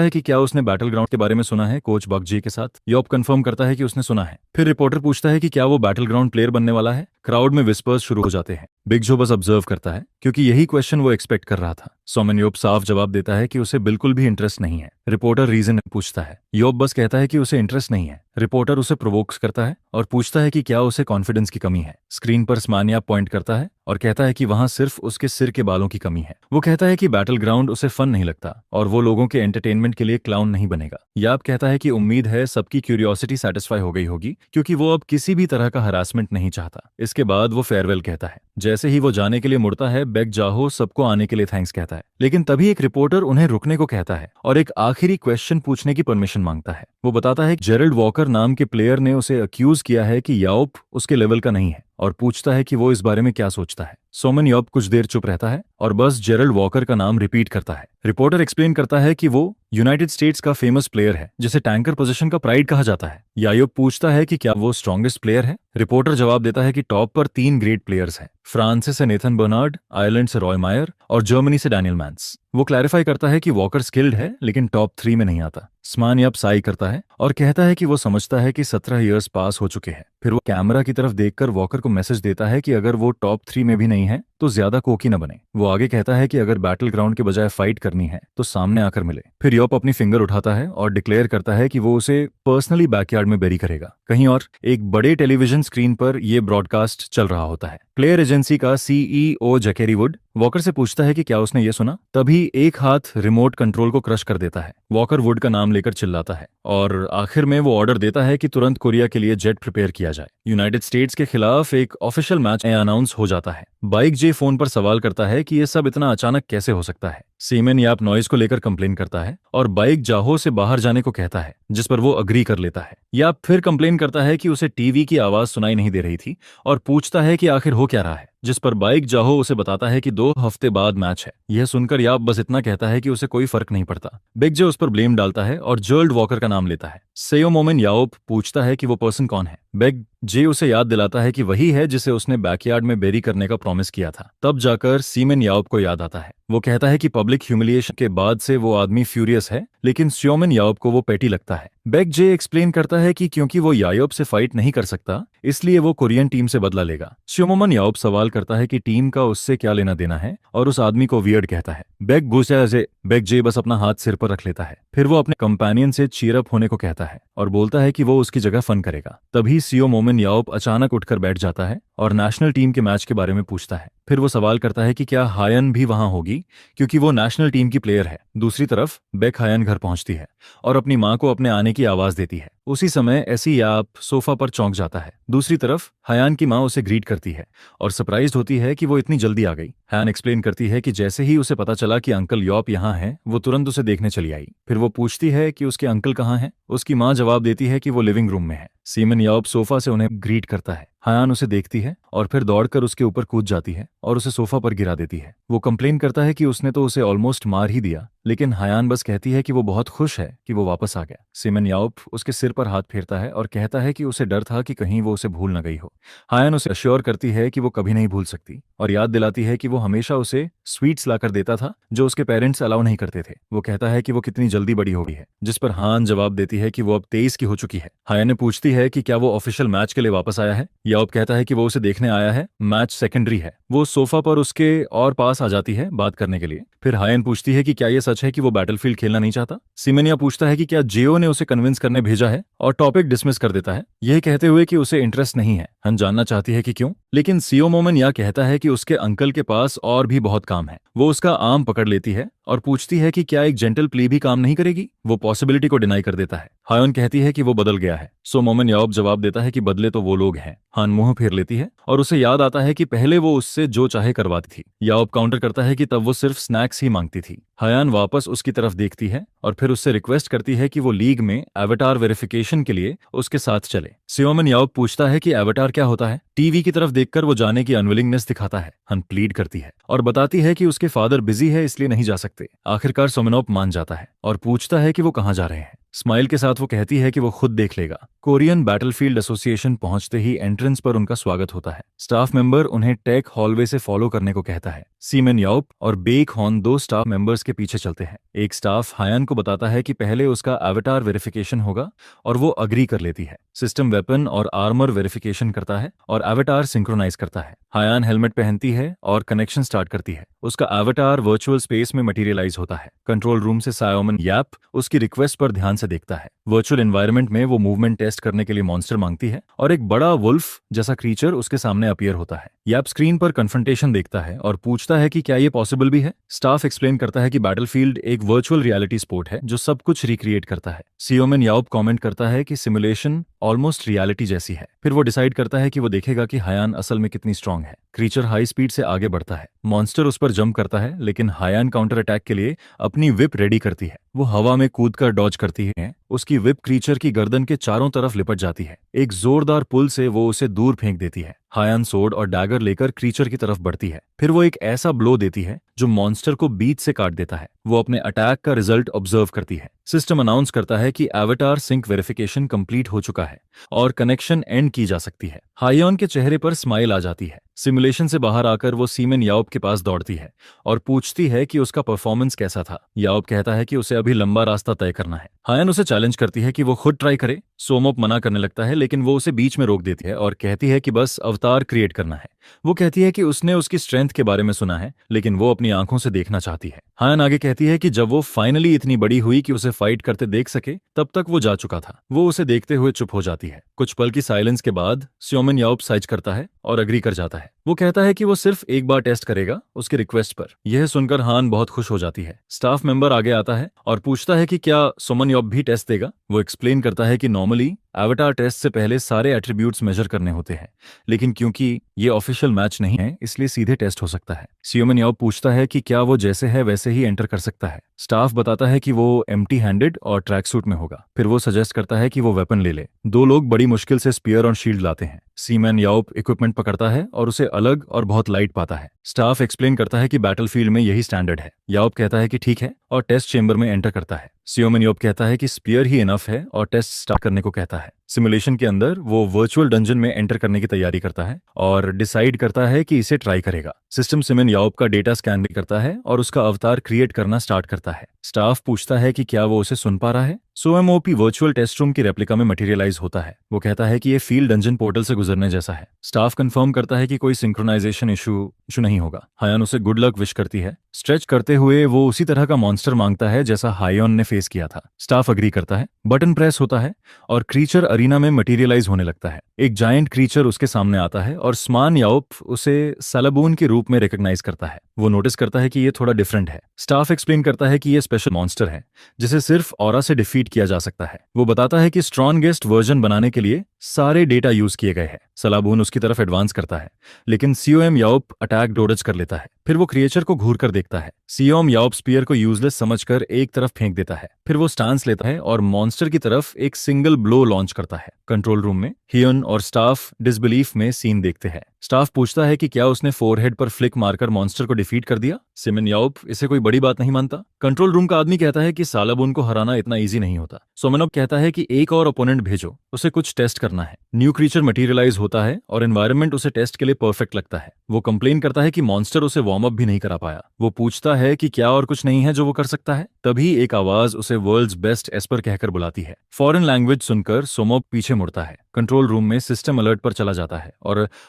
Speaker 1: है कि क्या उसने बैटल ग्राउंड के बारे में सुना है कोच बक जी के साथ। यॉप कंफर्म करता है कि उसने सुना है। फिर रिपोर्टर पूछता है कि क्या वो बैटल ग्राउंड प्लेयर बनने वाला है। क्राउड में विस्पर्स शुरू हो जाते हैं। बिग जो बस ऑब्जर्व करता है क्योंकि यही क्वेश्चन वो एक्सपेक्ट कर रहा था। सोमन योब साफ जवाब देता है कि उसे बिल्कुल भी इंटरेस्ट नहीं है। रिपोर्टर रीजन पूछता है। योब बस कहता है कि उसे इंटरेस्ट नहीं है। रिपोर्टर उसे प्रोवोक्स करता है और पूछता है कि क्या उसे कॉन्फिडेंस की कमी है। स्क्रीन पर स्मानिया पॉइंट करता है और कहता है कि वहां सिर्फ उसके सिर के बालों की कमी है। वो कहता है कि बैटल ग्राउंड उसे फन नहीं लगता और वो लोगों के एंटरटेनमेंट के लिए क्लाउन नहीं बनेगा। याब कहता है कि उम्मीद है सबकी क्यूरियोसिटी सेटिस्फाई हो गई होगी क्योंकि वो अब किसी भी तरह का हरासमेंट नहीं चाहता। इसके बाद वो फेयरवेल कहता है। जैसे ही वो जाने के लिए मुड़ता है बेक जाहो सबको आने के लिए थैंक्स कहता है, लेकिन तभी एक रिपोर्टर उन्हें रुकने को कहता है और एक आखिरी क्वेश्चन पूछने की परमिशन मांगता है। वो बताता है कि जेरल्ड वॉकर नाम के प्लेयर ने उसे अक्यूज किया है कि याओप उसके लेवल का नहीं है और पूछता है कि वो इस बारे में क्या सोचता है। सोमन यॉब कुछ देर चुप रहता है और बस जेरल्ड वॉकर का नाम रिपीट करता है। रिपोर्टर एक्सप्लेन करता है कि वो यूनाइटेड स्टेट्स का फेमस प्लेयर है जिसे टैंकर पोजीशन का प्राइड कहा जाता है। यायोब पूछता है कि क्या वो स्ट्रॉन्गेस्ट प्लेयर है। रिपोर्टर जवाब देता है कि टॉप पर 3 ग्रेट प्लेयर्स हैं। फ्रांस से नेथन बर्नार्ड, आयरलैंड से रॉय मायर और जर्मनी से डैनियल मैंस। वो क्लैरिफाई करता है कि वॉकर स्किल्ड है लेकिन टॉप 3 में नहीं आता। स्मान याब साई करता है और कहता है कि वो समझता है कि 17 ईयर्स पास हो चुके हैं। फिर वो कैमरा की तरफ देखकर वॉकर को मैसेज देता है कि अगर वो टॉप 3 में भी नहीं है तो ज्यादा कोकी न बने। वो आगे कहता है कि अगर बैटल ग्राउंड के बजाय फाइट करनी है तो सामने आकर मिले। फिर यॉप अपनी फिंगर उठाता है और डिक्लेयर करता है कि वो उसे पर्सनली बैकयार्ड में बेरी करेगा। कहीं और एक बड़े टेलीविजन स्क्रीन पर यह ब्रॉडकास्ट चल रहा होता है। प्लेयर एजेंसी का सीईओ जकेरी वुड वॉकर से पूछता है कि क्या उसने ये सुना। तभी एक हाथ रिमोट कंट्रोल को क्रश कर देता है। वॉकर वुड का नाम लेकर चिल्लाता है और आखिर में वो ऑर्डर देता है कि तुरंत कोरिया के लिए जेट प्रिपेयर किया जाए। यूनाइटेड स्टेट्स के खिलाफ एक ऑफिशियल मैच अनाउंस हो जाता है। बाइक जे फोन पर सवाल करता है कि यह सब इतना अचानक कैसे हो सकता है। सीमेन याप नॉइज को लेकर कंप्लेन करता है और बाइक जाहो से बाहर जाने को कहता है, जिस पर वो अग्री कर लेता है। याप फिर कंप्लेन करता है कि उसे टीवी की आवाज सुनाई नहीं दे रही थी और पूछता है कि आखिर हो क्या रहा है, जिस पर बाइक जाहो उसे बताता है कि 2 हफ्ते बाद मैच है। यह सुनकर याप बस इतना कहता है कि उसे कोई फर्क नहीं पड़ता। बिग जे उस पर ब्लेम डालता है और जर्ल्ड वॉकर का नाम लेता है। सेयो मोमेन याओप पूछता है कि वो पर्सन कौन है। बिग जे उसे याद दिलाता है कि वही है जिसे उसने बैकयार्ड में बेरी करने का प्रॉमिस किया था। तब जाकर सीमेन याओप को याद आता है। वो कहता है कि पब्लिक ह्यूमिलिएशन के बाद से वो आदमी फ्यूरियस है, लेकिन स्योमन याओप को वो पेटी लगता है। बेक जे एक्सप्लेन करता है कि क्योंकि वो याओप से फाइट नहीं कर सकता इसलिए वो कोरियन टीम से बदला लेगा। स्योमन याओप सवाल करता है कि टीम का उससे क्या लेना देना है और उस आदमी को वियर्ड कहता है। बेक जे बस अपना हाथ सिर पर रख लेता है। फिर वो अपने कंपेनियन से चीयर अप होने को कहता है और बोलता है कि वो उसकी जगह फन करेगा। तभी सीओ मोमेन याओप अचानक उठकर बैठ जाता है और नेशनल टीम के मैच के बारे में पूछता है। फिर वो सवाल करता है कि क्या हायन भी वहां होगी क्योंकि वो नेशनल टीम की प्लेयर है। दूसरी तरफ बेक हायन घर पहुंचती है और अपनी मां को अपने आने की आवाज देती है। उसी समय ऐसी याप सोफा पर चौंक जाता है। दूसरी तरफ हयान की मां उसे ग्रीट करती है और सरप्राइज्ड होती है कि वो इतनी जल्दी आ गई। हयान एक्सप्लेन करती है कि जैसे ही उसे पता चला कि अंकल यॉप यहाँ है वो तुरंत उसे देखने चली आई। फिर वो पूछती है कि उसके अंकल कहाँ हैं। उसकी मां जवाब देती है कि वो लिविंग रूम में है। सीमन याओप सोफा से उन्हें ग्रीट करता है। हयान उसे देखती है और फिर दौड़कर उसके ऊपर कूद जाती है और उसे सोफा पर गिरा देती है। वो कंप्लेन करता है कि उसने तो उसे ऑलमोस्ट मार ही दिया, लेकिन हायान बस कहती है कि वो बहुत खुश है कि वो वापस आ गया। सिमन याओप उसके सिर पर हाथ फेरता है और कहता है कि उसे डर था कि कहीं वो उसे भूल न गई हो। हायान उसे अश्योर करती है कि वो कभी नहीं भूल सकती और याद दिलाती है कि वो हमेशा उसे स्वीट्स लाकर देता था जो उसके पेरेंट्स अलाउ नहीं करते थे। वो कहता है कि वो कितनी जल्दी बड़ी हो गई है, जिस पर हान जवाब देती है कि वो अब 23 की हो चुकी है। हायान ने पूछती है कि क्या वो ऑफिशियल मैच के लिए वापस आया है। याओप कहता है कि वो उसे देखने आया है, मैच सेकेंडरी है। वो सोफा पर उसके और पास आ जाती है बात करने के लिए। फिर हायन पूछती है कि क्या ये सच है कि वो बैटलफील्ड खेलना नहीं चाहता। सिमेनिया पूछता है कि क्या जियो ने उसे कन्विंस करने भेजा है और टॉपिक डिसमिस कर देता है, यह कहते हुए कि उसे इंटरेस्ट नहीं है। हन जानना चाहती है कि क्यों, लेकिन सीओ मोमन यह कहता है कि उसके अंकल के पास और भी बहुत काम है। वो उसका आर्म पकड़ लेती है और पूछती है कि क्या एक जेंटल प्ली भी काम नहीं करेगी। वो पॉसिबिलिटी को डिनाई कर देता है। हायन कहती है कि वो बदल गया है। सो मोमन याओप जवाब देता है कि बदले तो वो लोग हैं। हान मुंह फेर लेती है और उसे याद आता है कि पहले वो उससे जो चाहे करवाती थी। याओप काउंटर करता है कि तब वो सिर्फ स्नैक्स ही मांगती थी। हायान वापस उसकी तरफ देखती है और फिर उससे रिक्वेस्ट करती है कि वो लीग में एवेटार वेरिफिकेशन के लिए उसके साथ चले। सियोमन याओप पूछता है कि एवेटार क्या होता है। टीवी की तरफ देखकर वो जाने की अनविलिंगनेस दिखाता है। हन प्लीड करती है और बताती है कि उसके फादर बिजी है इसलिए नहीं जा सकते। आखिरकार सोमेनोप मान जाता है और पूछता है कि वो कहाँ जा रहे हैं। स्माइल के साथ वो कहती है कि वो खुद देख लेगा। कोरियन बैटलफील्ड एसोसिएशन पहुंचते ही एंट्रेंस पर उनका स्वागत होता है। स्टाफ मेंबर उन्हें टेक हॉलवे से फॉलो करने को कहता है। सीमेन याओप और बेक हॉन दो स्टाफ मेंबर्स के पीछे चलते हैं। एक स्टाफ हायान को बताता है कि पहले उसका एवेटार वेरिफिकेशन होगा और वो अग्री कर लेती है। सिस्टम वेपन और आर्मर वेरिफिकेशन करता है और एवेटार सिंक्रोनाइज करता है। हायान हेलमेट पहनती है और कनेक्शन स्टार्ट करती है। उसका एवेटार वर्चुअल स्पेस में मटेरियलाइज होता है। कंट्रोल रूम से सायोमन याप उसकी रिक्वेस्ट पर ध्यान से देखता है। वर्चुअल एनवायरनमेंट में वो मूवमेंट टेस्ट करने के लिए मॉन्स्टर मांगती है और एक बड़ा वुल्फ जैसा क्रीचर उसके सामने अपीयर होता है। याप स्क्रीन पर कन्फ्रंटेशन देखता है और पूछता है कि क्या ये पॉसिबल भी है। स्टाफ एक्सप्लेन करता है कि बैटलफील्ड एक वर्चुअल रियलिटी स्पोर्ट है जो सब कुछ रिक्रिएट करता है। सियोमेन याओप कमेंट करता है कि सिमुलेशन ऑलमोस्ट रियलिटी जैसी है। फिर वो डिसाइड करता है कि वो देखेगा कि हायान असल में कितनी स्ट्रांग है। क्रीचर हाई स्पीड से आगे बढ़ता है। मॉन्स्टर उस पर जंप करता है, लेकिन हायान काउंटर अटैक के लिए अपनी विप रेडी करती है। वो हवा में कूदकर डॉज करती है। उसकी विप क्रीचर की गर्दन के चारों तरफ लिपट जाती है। एक जोरदार पुल से वो उसे दूर फेंक देती है। हायान सोर्ड और डैगर लेकर क्रीचर की तरफ बढ़ती है। फिर वो एक ऐसा ब्लो देती है जो मॉन्स्टर को बीच से काट देता है। वो अपने अटैक का रिजल्ट ऑब्जर्व करती है। सिस्टम अनाउंस करता है कि एवेटार सिंक वेरिफिकेशन कंप्लीट हो चुका है और कनेक्शन एंड की जा सकती है। हायोन के चेहरे पर स्माइल आ जाती है। सिमुलेशन से बाहर आकर वो सीमेन याओप के पास दौड़ती है और पूछती है कि उसका परफॉर्मेंस कैसा था। याओप कहता है कि उसे अभी लंबा रास्ता तय करना है। हायन उसे चैलेंज करती है कि वो खुद ट्राई करे। सोमोप मना करने लगता है, लेकिन वो उसे बीच में रोक देती है और कहती है कि बस अवतार क्रिएट करना है। वो कहती है कि उसने उसकी स्ट्रेंथ के बारे में सुना है, लेकिन वो अपनी आंखों से देखना चाहती है। हायन आगे कहती है कि जब वो फाइनली इतनी बड़ी हुई कि उसे फाइट करते देख सके, तब तक वो जा चुका था। वो उसे देखते हुए चुप हो जाती है। कुछ पल की साइलेंस के बाद स्योमन याओप साइज करता है और अग्री कर जाता है। वो कहता है कि वो सिर्फ एक बार टेस्ट करेगा उसके रिक्वेस्ट पर। यह सुनकर हान बहुत खुश हो जाती है। स्टाफ मेंबर आगे आता है और पूछता है कि क्या सुमन याओप भी टेस्ट देगा। वो एक्सप्लेन करता है कि नॉर्मली एवेटार टेस्ट से पहले सारे एट्रीब्यूट्स मेजर करने होते हैं, लेकिन क्योंकि ये ऑफिशियल मैच नहीं है इसलिए सीधे टेस्ट हो सकता है। सियोमन याओप पूछता है कि क्या वो जैसे है वैसे ही एंटर कर सकता है। स्टाफ बताता है कि वो एम्प्टी हैंडेड और ट्रैक सूट में होगा। फिर वो सजेस्ट करता है कि वो वेपन ले ले। दो लोग बड़ी मुश्किल से स्पीयर और शील्ड लाते हैं। सीमैन याओप इक्विपमेंट पकड़ता है और उसे अलग और बहुत लाइट पाता है। स्टाफ एक्सप्लेन करता है कि बैटलफील्ड में यही स्टैंडर्ड है। याओप कहता है कि ठीक है और टेस्ट चेंबर में एंटर करता है। सियोमन याओप कहता है कि स्पीयर ही इनफ है और टेस्ट स्टार्ट करने को कहता है। सिमुलेशन के अंदर वो वर्चुअल डंजन में एंटर करने की तैयारी करता है और डिसाइड करता है कि इसे ट्राई करेगा। सिस्टम सिमेन याओप का डेटा स्कैन करता है और उसका अवतार क्रिएट करना स्टार्ट करता है। स्टाफ पूछता है कि क्या वो उसे सुन पा रहा है। सोएमओपी वर्चुअल टेस्ट रूम की रेप्लिका में मटेरियलाइज होता है। वो कहता है कि ये फील्ड डंजन पोर्टल से गुजरने जैसा है। स्टाफ कंफर्म करता है कि कोई सिंक्रोनाइजेशन इशू नहीं होगा। हायन उसे गुड लक विश करती है। स्ट्रेच करते हुए वो उसी तरह का मॉन्स्टर मांगता है जैसा हायोन ने फेस किया था। स्टाफ अग्री करता है। बटन प्रेस होता है और क्रीचर अरीना में मटेरियलाइज होने लगता है। एक जायंट क्रीचर उसके सामने आता है और स्मान याओप उसे सलाबून के रूप में रिकॉग्नाइज करता है। वो नोटिस करता है कि ये थोड़ा डिफरेंट है। स्टाफ एक्सप्लेन करता है कि ये स्पेशल मॉन्स्टर है जिसे सिर्फ ऑरा से डिफीट किया जा सकता है। वो बताता है कि स्ट्रॉन्गेस्ट वर्जन बनाने के लिए सारे डेटा यूज किए गए हैं। सलाबून उसकी तरफ एडवांस करता है, लेकिन सीओएम याओप अटैक डोडज कर लेता है। फिर वो क्रिएचर को घूर कर देखता है। सीओएम याओप स्पीयर को यूजलेस समझकर एक तरफ फेंक देता है। फिर वो स्टांस लेता है और मॉन्स्टर की तरफ एक सिंगल ब्लो लॉन्च करता है। कंट्रोल रूम में हियन और स्टाफ डिसबिलीफ में सीन देखते हैं। स्टाफ पूछता है कि क्या उसने फोरहेड पर फ्लिक मारकर मॉन्स्टर को डिफीट कर दिया। सिमन याओप इसे कोई बड़ी बात नहीं मानता। कंट्रोल रूम का आदमी कहता है कि सालाबून को हराना इतना इजी नहीं होता। सोमेनोव कहता है कि एक और ओपोनेंट भेजो, उसे कुछ टेस्ट करना है। न्यू क्रीचर मटेरियलाइज होता है और एनवायरनमेंट उसे टेस्ट के लिए परफेक्ट लगता है। वो कंप्लेन करता है कि मॉन्स्टर उसे वार्म अप भी नहीं करा पाया। वो पूछता है कि क्या और कुछ नहीं है जो वो कर सकता है। तभी एक आवाज उसे वर्ल्ड्स बेस्ट एस्पर कहकर बुलाती है। फॉरेन लैंग्वेज सुनकर सोमोव पीछे मुड़ता है। कंट्रोल रूम में सिस्टम अलर्ट पर चला जाता है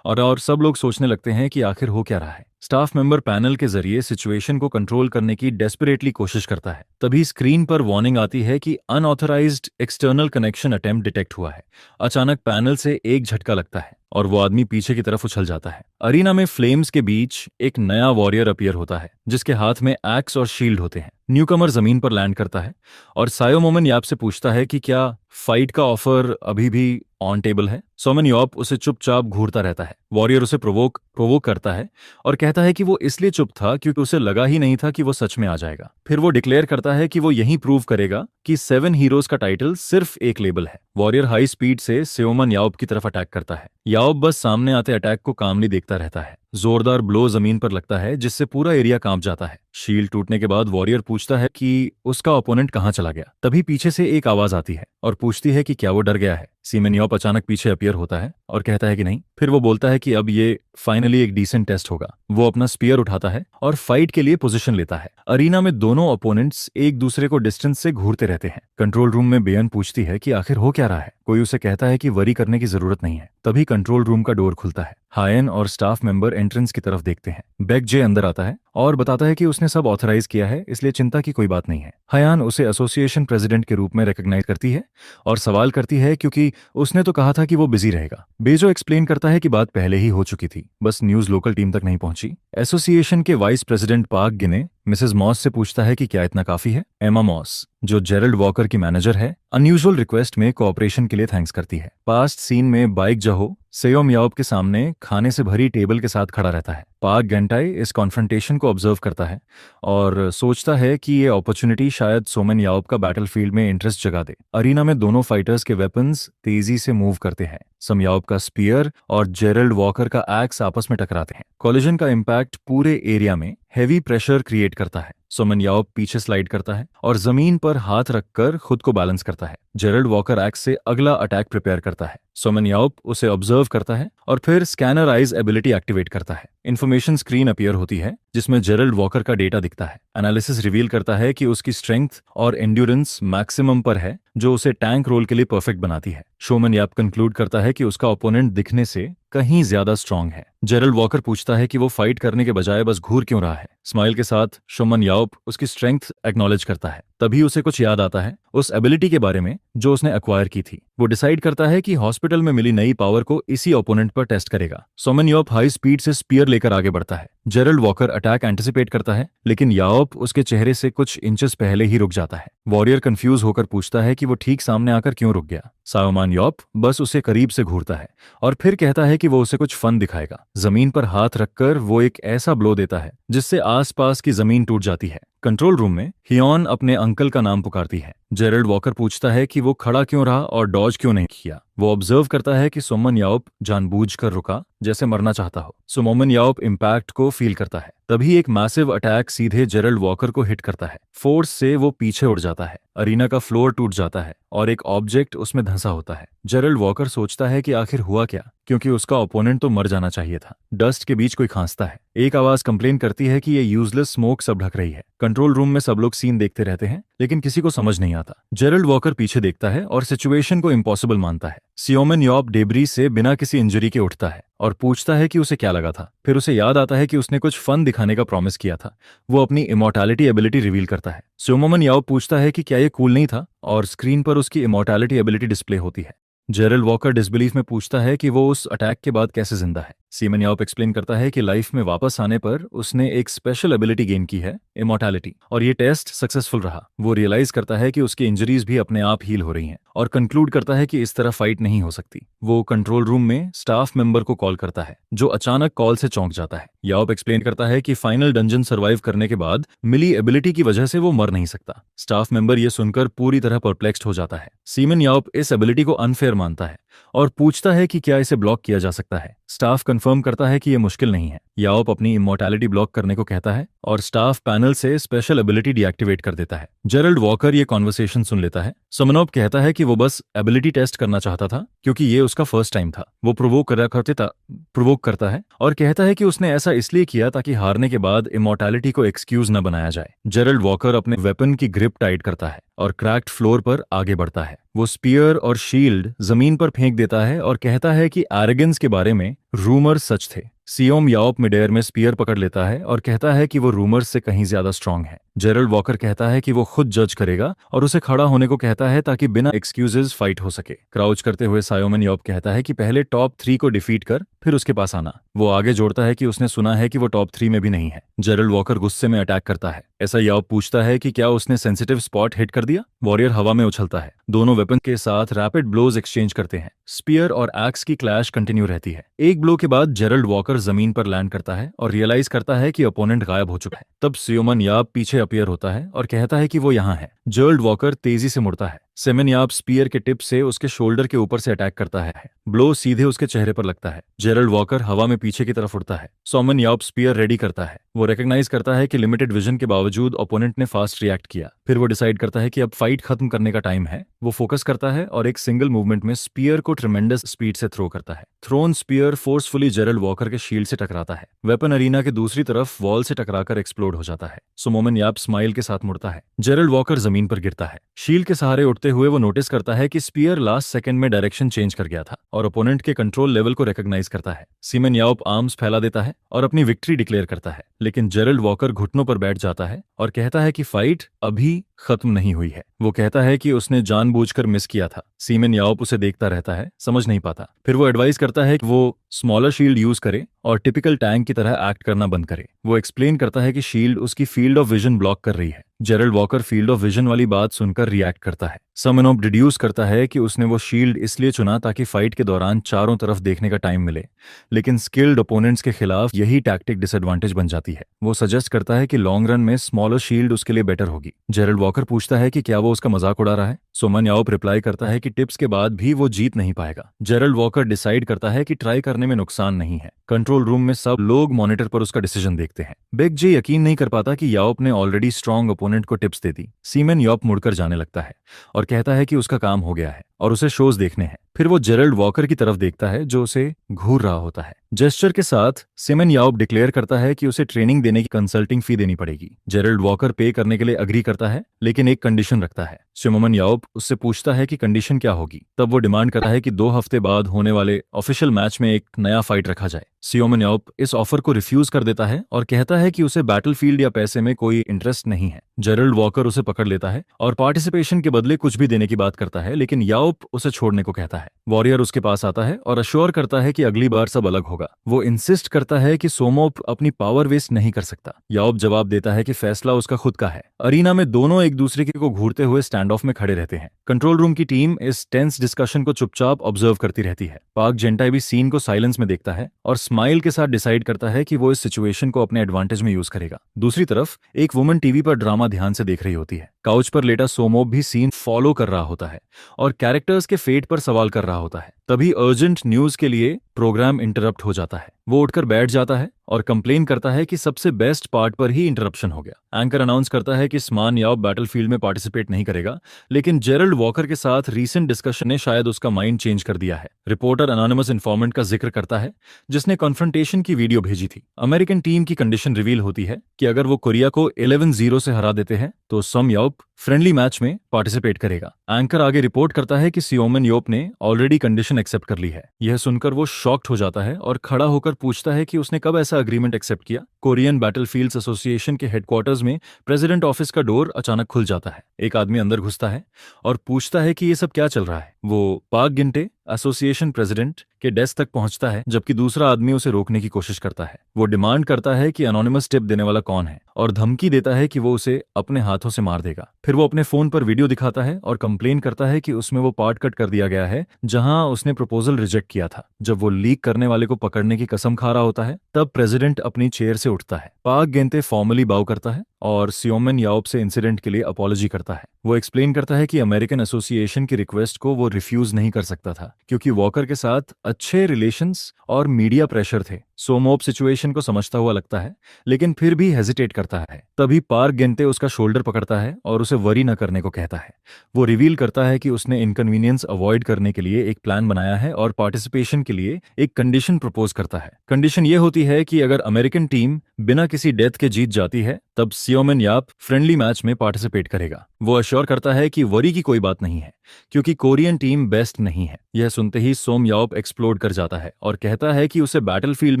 Speaker 1: और सब लोग सोचने लगते हैं कि आखिर हो क्या रहा है। स्टाफ मेंबर पैनल के जरिए सिचुएशन को कंट्रोल करने की डेस्परेटली कोशिश करता है। तभी स्क्रीन पर वार्निंग आती है कि unauthorised external connection attempt detect हुआ है। अचानक पैनल से एक झटका लगता है और वो आदमी पीछे की तरफ उछल जाता है। अरीना में फ्लेम्स के बीच एक नया वॉरियर अपीयर होता है जिसके हाथ में एक्स और शील्ड होते हैं। न्यूकमर जमीन पर लैंड करता है और सायो मोमन याप से पूछता है कि क्या फाइट का ऑफर अभी भी ऑन टेबल है। सोमन याप उसे चुपचाप घूरता रहता है। वॉरियर उसे प्रोवोक करता है और कहता है कि वो इसलिए चुप था क्योंकि उसे लगा ही नहीं था कि वो सच में आ जाएगा। फिर वो डिक्लेयर करता है कि वो यही प्रूव करेगा कि 7 हीरोज का टाइटल सिर्फ एक लेबल है। वॉरियर हाई स्पीड से सेओमन याओप की तरफ अटैक करता है। याओप बस सामने आते अटैक को कामली देखता रहता है। जोरदार ब्लो जमीन पर लगता है जिससे पूरा एरिया कांप जाता है। शील्ड टूटने के बाद वॉरियर पूछता है कि उसका ओपोनेंट कहां चला गया। तभी पीछे से एक आवाज आती है और पूछती है कि क्या वो डर गया है। सीमेन याओप अचानक पीछे अपीयर होता है और कहता है कि नहीं। फिर वो बोलता है कि अब ये फाइनली एक डिसेंट टेस्ट होगा। वो अपना स्पीयर उठाता है और फाइट के लिए पोजीशन लेता है। अरीना में दोनों ओपोनेंट्स एक दूसरे को डिस्टेंस से घूरते रहते हैं। कंट्रोल रूम में बेयन पूछती है कि आखिर हो क्या रहा है। कोई उसे कहता है कि वरी करने की जरूरत नहीं है। तभी कंट्रोल रूम का डोर खुलता है। हायन और स्टाफ मेंबर एंट्रेंस की तरफ देखते हैं। बेक जे अंदर आता है और बताता है कि उसने सब ऑथराइज किया है, इसलिए चिंता की कोई बात नहीं है। हयान उसे एसोसिएशन प्रेसिडेंट के रूप में रिकॉग्नाइज करती है और सवाल करती है क्योंकि उसने तो कहा था कि वो बिजी रहेगा। बेजो एक्सप्लेन करता है कि बात पहले ही हो चुकी थी, बस न्यूज लोकल टीम तक नहीं पहुंची। एसोसिएशन के वाइस प्रेसिडेंट पार्क गिने मिसेस मॉस से पूछता है कि क्या इतना काफी है। एमा मॉस, जो जेरल्ड वॉकर की मैनेजर है, अनयूजुअल रिक्वेस्ट में कोऑपरेशन के लिए थैंक्स करती है। पास्ट सीन में बाइक जहो सेयोम याओप के सामने खाने से भरी टेबल के साथ खड़ा रहता है। पार्क गेंटाई इस कॉन्फ्रंटेशन को ऑब्जर्व करता है और सोचता है कि ये अपॉर्चुनिटी शायद सोमेन याओप का बैटलफील्ड में इंटरेस्ट जगा दे। अरीना में दोनों फाइटर्स के वेपन्स तेजी से मूव करते हैं। समयाओप का स्पीयर और जेरल्ड वॉकर का एक्स आपस में टकराते हैं। कॉलिजन का इम्पैक्ट पूरे एरिया में हैवी प्रेशर क्रिएट करता है। सोमन याओप पीछे स्लाइड करता है और जमीन पर हाथ रखकर खुद को बैलेंस करता है। जेरल्ड वॉकर एक्स से अगला अटैक प्रिपेयर करता है। सोमन याओप उसे ऑब्जर्व करता है और फिर स्कैनर आइज एबिलिटी एक्टिवेट करता है। इन्फॉर्मेशन स्क्रीन अपीयर होती है जिसमें जेरल्ड वॉकर का डेटा दिखता है। एनालिसिस रिवील करता है कि उसकी स्ट्रेंथ और एंड्योरेंस मैक्सिमम पर है, जो उसे टैंक रोल के लिए परफेक्ट बनाती है। शोमन याप कंक्लूड करता है कि उसका ओपोनेंट दिखने से कहीं ज्यादा स्ट्रांग है। जेरल्ड वॉकर पूछता है कि वो फाइट करने के बजाय बस घूर क्यों रहा है। स्माइल के साथ शोमन याओप उसकी स्ट्रेंथ एक्नॉलेज करता है। तभी उसे कुछ याद आता है उस एबिलिटी के बारे में जो उसने एक्वायर की थी। वो डिसाइड करता है कि हॉस्पिटल में मिली नई पावर को इसी ओपोनेंट पर टेस्ट करेगा। सोमन याओप हाई स्पीड से स्पीयर लेकर आगे बढ़ता है। जेरल्ड वॉकर अटैक एंटिसिपेट करता है, लेकिन याओप उसके चेहरे से कुछ इंचेस पहले ही रुक जाता है। वॉरियर कंफ्यूज होकर पूछता है कि वो ठीक सामने आकर क्यों रुक गया। सायोमान याओप बस उसे करीब से घूरता है और फिर कहता है कि वो उसे कुछ फन दिखाएगा। जमीन पर हाथ रखकर वो एक ऐसा ब्लो देता है जिससे आसपास की जमीन टूट जाती है। कंट्रोल रूम में हियोन अपने अंकल का नाम पुकारती है। जेरल्ड वॉकर पूछता है कि वो खड़ा क्यों रहा और डॉज क्यों नहीं किया। वो ऑब्जर्व करता है कि सोमन याओप जानबूझकर रुका, जैसे मरना चाहता हो। सोमन याओप इम्पैक्ट को फील करता है। तभी एक मैसिव अटैक सीधे जेरल्ड वॉकर को हिट करता है। फोर्स से वो पीछे उड़ जाता है। अरीना का फ्लोर टूट जाता है और एक ऑब्जेक्ट उसमें धंसा होता है। जेरल्ड वॉकर सोचता है कि आखिर हुआ क्या, क्योंकि उसका ओपोनेंट तो मर जाना चाहिए था। डस्ट के बीच कोई खांसता है। एक आवाज कंप्लेन करती है कि ये यूजलेस स्मोक सब ढक रही है। कंट्रोल रूम में सब लोग सीन देखते रहते हैं, लेकिन किसी को समझ नहीं आता। जेरल्ड वॉकर पीछे देखता है और सिचुएशन को इम्पॉसिबल मानता है। सियोमन याओप डेब्री से बिना किसी इंजरी के उठता है और पूछता है कि उसे क्या लगा था। फिर उसे याद आता है कि उसने कुछ फन दिखाने का प्रॉमिस किया था। वो अपनी इमॉर्टैलिटी एबिलिटी रिवील करता है। सियोमन याओप पूछता है कि क्या ये कूल नहीं था, और स्क्रीन पर उसकी इमॉर्टैलिटी एबिलिटी डिस्प्ले होती है। जेरल्ड वॉकर डिसबिलीफ में पूछता है कि वो उस अटैक के बाद कैसे जिंदा है। सीमन याओप एक्सप्लेन करता है कि लाइफ में वापस आने पर उसने एक स्पेशल एबिलिटी गेन की है, इमॉर्टैलिटी, और ये टेस्ट सक्सेसफुल रहा। वो रियलाइज करता है कि उसकी इंजरीज भी अपने आप हील हो रही हैं और कंक्लूड करता है कि इस तरह फाइट नहीं हो सकती। वो कंट्रोल रूम में स्टाफ मेंबर को कॉल करता है, जो अचानक कॉल से चौंक जाता है। याओप एक्सप्लेन करता है कि फाइनल डंजन सर्वाइव करने के बाद मिली एबिलिटी की वजह से वो मर नहीं सकता। स्टाफ मेंबर ये सुनकर पूरी तरह परप्लेक्स्ड हो जाता है। सीमन याओप इस एबिलिटी को अनफेयर मानता है और पूछता है कि क्या इसे ब्लॉक किया जा सकता है। स्टाफ कंफर्म करता है कि यह मुश्किल नहीं है। याओप अपनी इमोर्टैलिटी ब्लॉक करने को कहता है और स्टाफ पैनल से स्पेशल एबिलिटी डीएक्टिवेट कर देता है। जेरल्ड वॉकर ये कॉन्वर्सेशन सुन लेता है। सोमनोव कहता है कि वो बस एबिलिटी टेस्ट करना चाहता था क्योंकि ये उसका फर्स्ट टाइम था। वो प्रोवोक करता है और कहता है कि उसने ऐसा इसलिए किया ताकि हारने के बाद इमोर्टैलिटी को एक्सक्यूज न बनाया जाए। जेरल्ड वॉकर अपने वेपन की ग्रिप टाइट करता है और क्रैक्ड फ्लोर पर आगे बढ़ता है। वो स्पीयर और शील्ड जमीन पर फेंक देता है और कहता है कि एरोगेंस के बारे में रूमर सच थे। सियोम याओप मिड एयर में स्पीयर पकड़ लेता है और कहता है कि वो रूमर्स से कहीं ज्यादा स्ट्रांग है। जेरल्ड वॉकर कहता है कि वो खुद जज करेगा और उसे खड़ा होने को कहता है ताकि बिना एक्सक्यूजेस फाइट हो सके। क्राउच करते हुए सायोमन याओप कहता है कि पहले टॉप 3 को डिफीट कर फिर उसके पास आना। वो आगे जोड़ता है कि उसने सुना है कि वो टॉप 3 में भी नहीं है। जेरल्ड वॉकर गुस्से में अटैक करता है। ऐसा याओप पूछता है कि क्या उसने सेंसिटिव स्पॉट हिट कर दिया। वॉरियर हवा में उछलता है। दोनों वेपन के साथ रैपिड ब्लोज एक्सचेंज करते हैं। स्पीयर और एक्स की क्लैश कंटिन्यू रहती है। एक ब्लो के बाद जेरल्ड वॉकर जमीन पर लैंड करता है और रियलाइज करता है कि ओपोनेंट गायब हो चुका है। तब सियोमन याप पीछे अपीयर होता है और कहता है कि वो यहाँ है। जेरल्ड वॉकर तेजी से मुड़ता है। सेमन याप स्पीयर के टिप से उसके शोल्डर के ऊपर से अटैक करता है। ब्लो सीधे उसके चेहरे पर लगता है। जेरल्ड वॉकर हवा में पीछे की तरफ उड़ता है। सोमन याप स्पीयर रेडी करता है। वो रिकॉग्नाइज करता है कि लिमिटेड विजन के बावजूद ओपोनेंट ने फास्ट रिएक्ट किया। फिर वो डिसाइड करता है कि अब फाइट खत्म करने का टाइम है। वो फोकस करता है और एक सिंगल मूवमेंट में स्पीयर को ट्रेमेंडस स्पीड से थ्रो करता है। Thrown spear forcefully Gerald Walker के शील्ड से टकराता है। वेपन अरीना के दूसरी तरफ वॉल से टकराकर एक्सप्लोड हो जाता है। सोमोमन याप स्माइल के साथ मुड़ता है। जेरल्ड वॉकर जमीन पर गिरता है। शील्ड के सहारे उठते हुए वो नोटिस करता है कि स्पीयर लास्ट सेकंड में डायरेक्शन चेंज कर गया था और ओपोनेंट के कंट्रोल लेवल को रिकॉग्नाइज करता है। सीमन याओप आर्म्स फैला देता है और अपनी विक्ट्री डिक्लेयर करता है, लेकिन जेरल्ड वॉकर घुटनों पर बैठ जाता है और कहता है कि फाइट अभी खत्म नहीं हुई है। वो कहता है कि उसने जानबूझकर मिस किया था। सीमन याओप उसे देखता रहता है, समझ नहीं पाता। फिर वो एडवाइस करता है कि वो स्मॉलर शील्ड यूज करे और टिपिकल टैंक की तरह एक्ट करना बंद करे। वो एक्सप्लेन करता है कि शील्ड उसकी फील्ड ऑफ विजन ब्लॉक कर रही है। Gerald walker field of vision वाली बात सुनकर रिएक्ट करता है। समनोप डिड्यूस करता है कि उसने वो शील्ड इसलिए चुना ताकि फाइट के दौरान चारों तरफ देखने का टाइम मिले, लेकिन स्किल्ड ओपोनेंट्स के खिलाफ यही टैक्टिक डिसएडवांटेज बन जाती है। वो सजेस्ट करता है कि लॉन्ग रन में स्मॉलर शील्ड उसके लिए बेटर होगी। जेरल्ड वॉकर पूछता है कि क्या वो उसका मजाक उड़ा रहा है। सोमन याओप रिप्लाई करता है कि टिप्स के बाद भी वो जीत नहीं पाएगा। जेरल्ड वॉकर डिसाइड करता है कि ट्राई करने में नुकसान नहीं है। कंट्रोल रूम में सब लोग मॉनिटर पर उसका डिसीजन देखते हैं। बिग जे यकीन नहीं कर पाता कि याओप ने ऑलरेडी स्ट्रॉन्ग ओपोनेंट को टिप्स दे दी। सीमन याओप मुड़कर जाने लगता है और कहता है कि उसका काम हो गया है और उसे शोज देखने हैं। फिर वो जेरल्ड वॉकर की तरफ देखता है जो उसे घूर रहा होता है। जेस्चर के साथ सिमन याओप डिक्लेयर करता है कि उसे ट्रेनिंग देने की कंसल्टिंग फी देनी पड़ेगी। जेरल्ड वॉकर पे करने के लिए अग्री करता है, लेकिन एक कंडीशन रखता है। सिमोमन याओप उससे पूछता है कि कंडीशन क्या होगी। तब वो डिमांड करता है कि 2 हफ्ते बाद होने वाले ऑफिशियल मैच में एक नया फाइट रखा जाए। सिमोमन याओप इस ऑफर को रिफ्यूज कर देता है और कहता है कि उसे बैटलफील्ड या पैसे में कोई इंटरेस्ट नहीं है। जेरल्ड वॉकर उसे पकड़ लेता है और पार्टिसिपेशन के बदले कुछ भी देने की बात करता है, लेकिन याओप उसे छोड़ने को कहता है। वॉरियर उसके पास आता है और अश्योर करता है कि अगली बार सब अलग होगा। वो इंसिस्ट करता है कि सोमोप अपनी पावर वेस्ट नहीं कर सकता। याओप जवाब देता है कि फैसला उसका खुद का है। अरीना में दोनों एक दूसरे को घूरते हुए स्टैंड ऑफ में खड़े रहते हैं। कंट्रोल रूम की टीम इस टेंस डिस्कशन को चुपचाप ऑब्जर्व करती रहती है। पार्क जेंटाई भी सीन को साइलेंस में देखता है और स्माइल के साथ डिसाइड करता है कि वो इस सिचुएशन को अपने एडवांटेज में यूज करेगा। दूसरी तरफ एक वुमन टीवी पर ड्रामा ध्यान से देख रही होती है। काउच पर लेटा सोमोप भी सीन फॉलो कर रहा होता है और कैरेक्टर्स के फेट पर सवाल कर रहा होता है। तभी अर्जेंट न्यूज के लिए प्रोग्राम इंटरप्ट हो जाता है। वो उठकर बैठ जाता है और कंप्लेन करता है कि सबसे बेस्ट पार्ट पर ही इंटरप्शन हो गया। एंकर अनाउंस करता है कि स्मान याओप बैटलफील्ड में पार्टिसिपेट नहीं करेगा, लेकिन जेरल्ड वॉकर के साथ रीसेंट डिस्कशन ने शायद उसका माइंड चेंज कर दिया है। रिपोर्टर अनोनिमस इन्फॉर्मेंट का जिक्र करता है जिसने कॉन्फ्रंटेशन की वीडियो भेजी थी। अमेरिकन टीम की कंडीशन रिवील होती है कि अगर वो कोरिया को 11-0 से हरा देते हैं तो सम याओप फ्रेंडली मैच में पार्टिसिपेट करेगा। एंकर आगे रिपोर्ट करता है कि सियोमन योप ने ऑलरेडी कंडीशन एक्सेप्ट कर ली है। यह सुनकर वो शॉक्ड हो जाता है और खड़ा होकर पूछता है कि उसने कब ऐसा अग्रीमेंट एक्सेप्ट किया। कोरियन बैटलफील्ड्स एसोसिएशन के हेडक्वार्टर्स में प्रेसिडेंट ऑफिस का डोर अचानक खुल जाता है। एक आदमी अंदर घुसता है और पूछता है कि ये सब क्या चल रहा है। वो पाक गिंटे एसोसिएशन प्रेसिडेंट के डेस्क तक पहुंचता है, जबकि दूसरा आदमी उसे रोकने की कोशिश करता है। वो डिमांड करता है कि अनोनिमस टिप देने वाला कौन है और धमकी देता है कि वो उसे अपने हाथों से मार देगा। फिर वो अपने फोन पर वीडियो दिखाता है और कंप्लेन करता है कि उसमें वो पार्ट कट कर दिया गया है जहां उसने प्रपोजल रिजेक्ट किया था। जब वो लीक करने वाले को पकड़ने की कसम खा रहा होता है, तब प्रेसिडेंट अपनी चेयर से उठता है। पाक गेंते फॉर्मली बाव करता है और सियोमन याओप से इंसिडेंट के लिए अपॉलॉजी करता है। वो एक्सप्लेन करता है कि अमेरिकन एसोसिएशन की रिक्वेस्ट को वो रिफ्यूज नहीं कर सकता था क्योंकि वॉकर के साथ अच्छे रिलेशंस और मीडिया प्रेशर थे। सोमोप सिचुएशन को समझता हुआ लगता है लेकिन फिर भी हेजिटेट करता है। तभी पार्क गेंटे उसका शोल्डर पकड़ता है और उसे वरी न करने को कहता है। वो रिवील करता है कि उसने इनकन्वीनियंस अवॉइड करने के लिए एक प्लान बनाया है और पार्टिसिपेशन के लिए एक कंडीशन प्रपोज करता है। कंडीशन ये होती है कि अगर अमेरिकन टीम बिना किसी डेथ के जीत जाती है तब सियोमन याप फ्रेंडली मैच में पार्टिसिपेट करेगा। वो अश्योर करता है कि वरी की कोई बात नहीं है क्योंकि कोरियन टीम बेस्ट नहीं है। यह सुनते ही सोम याओप एक्सप्लोड कर जाता है और कहता है कि उसे बैटलफील्ड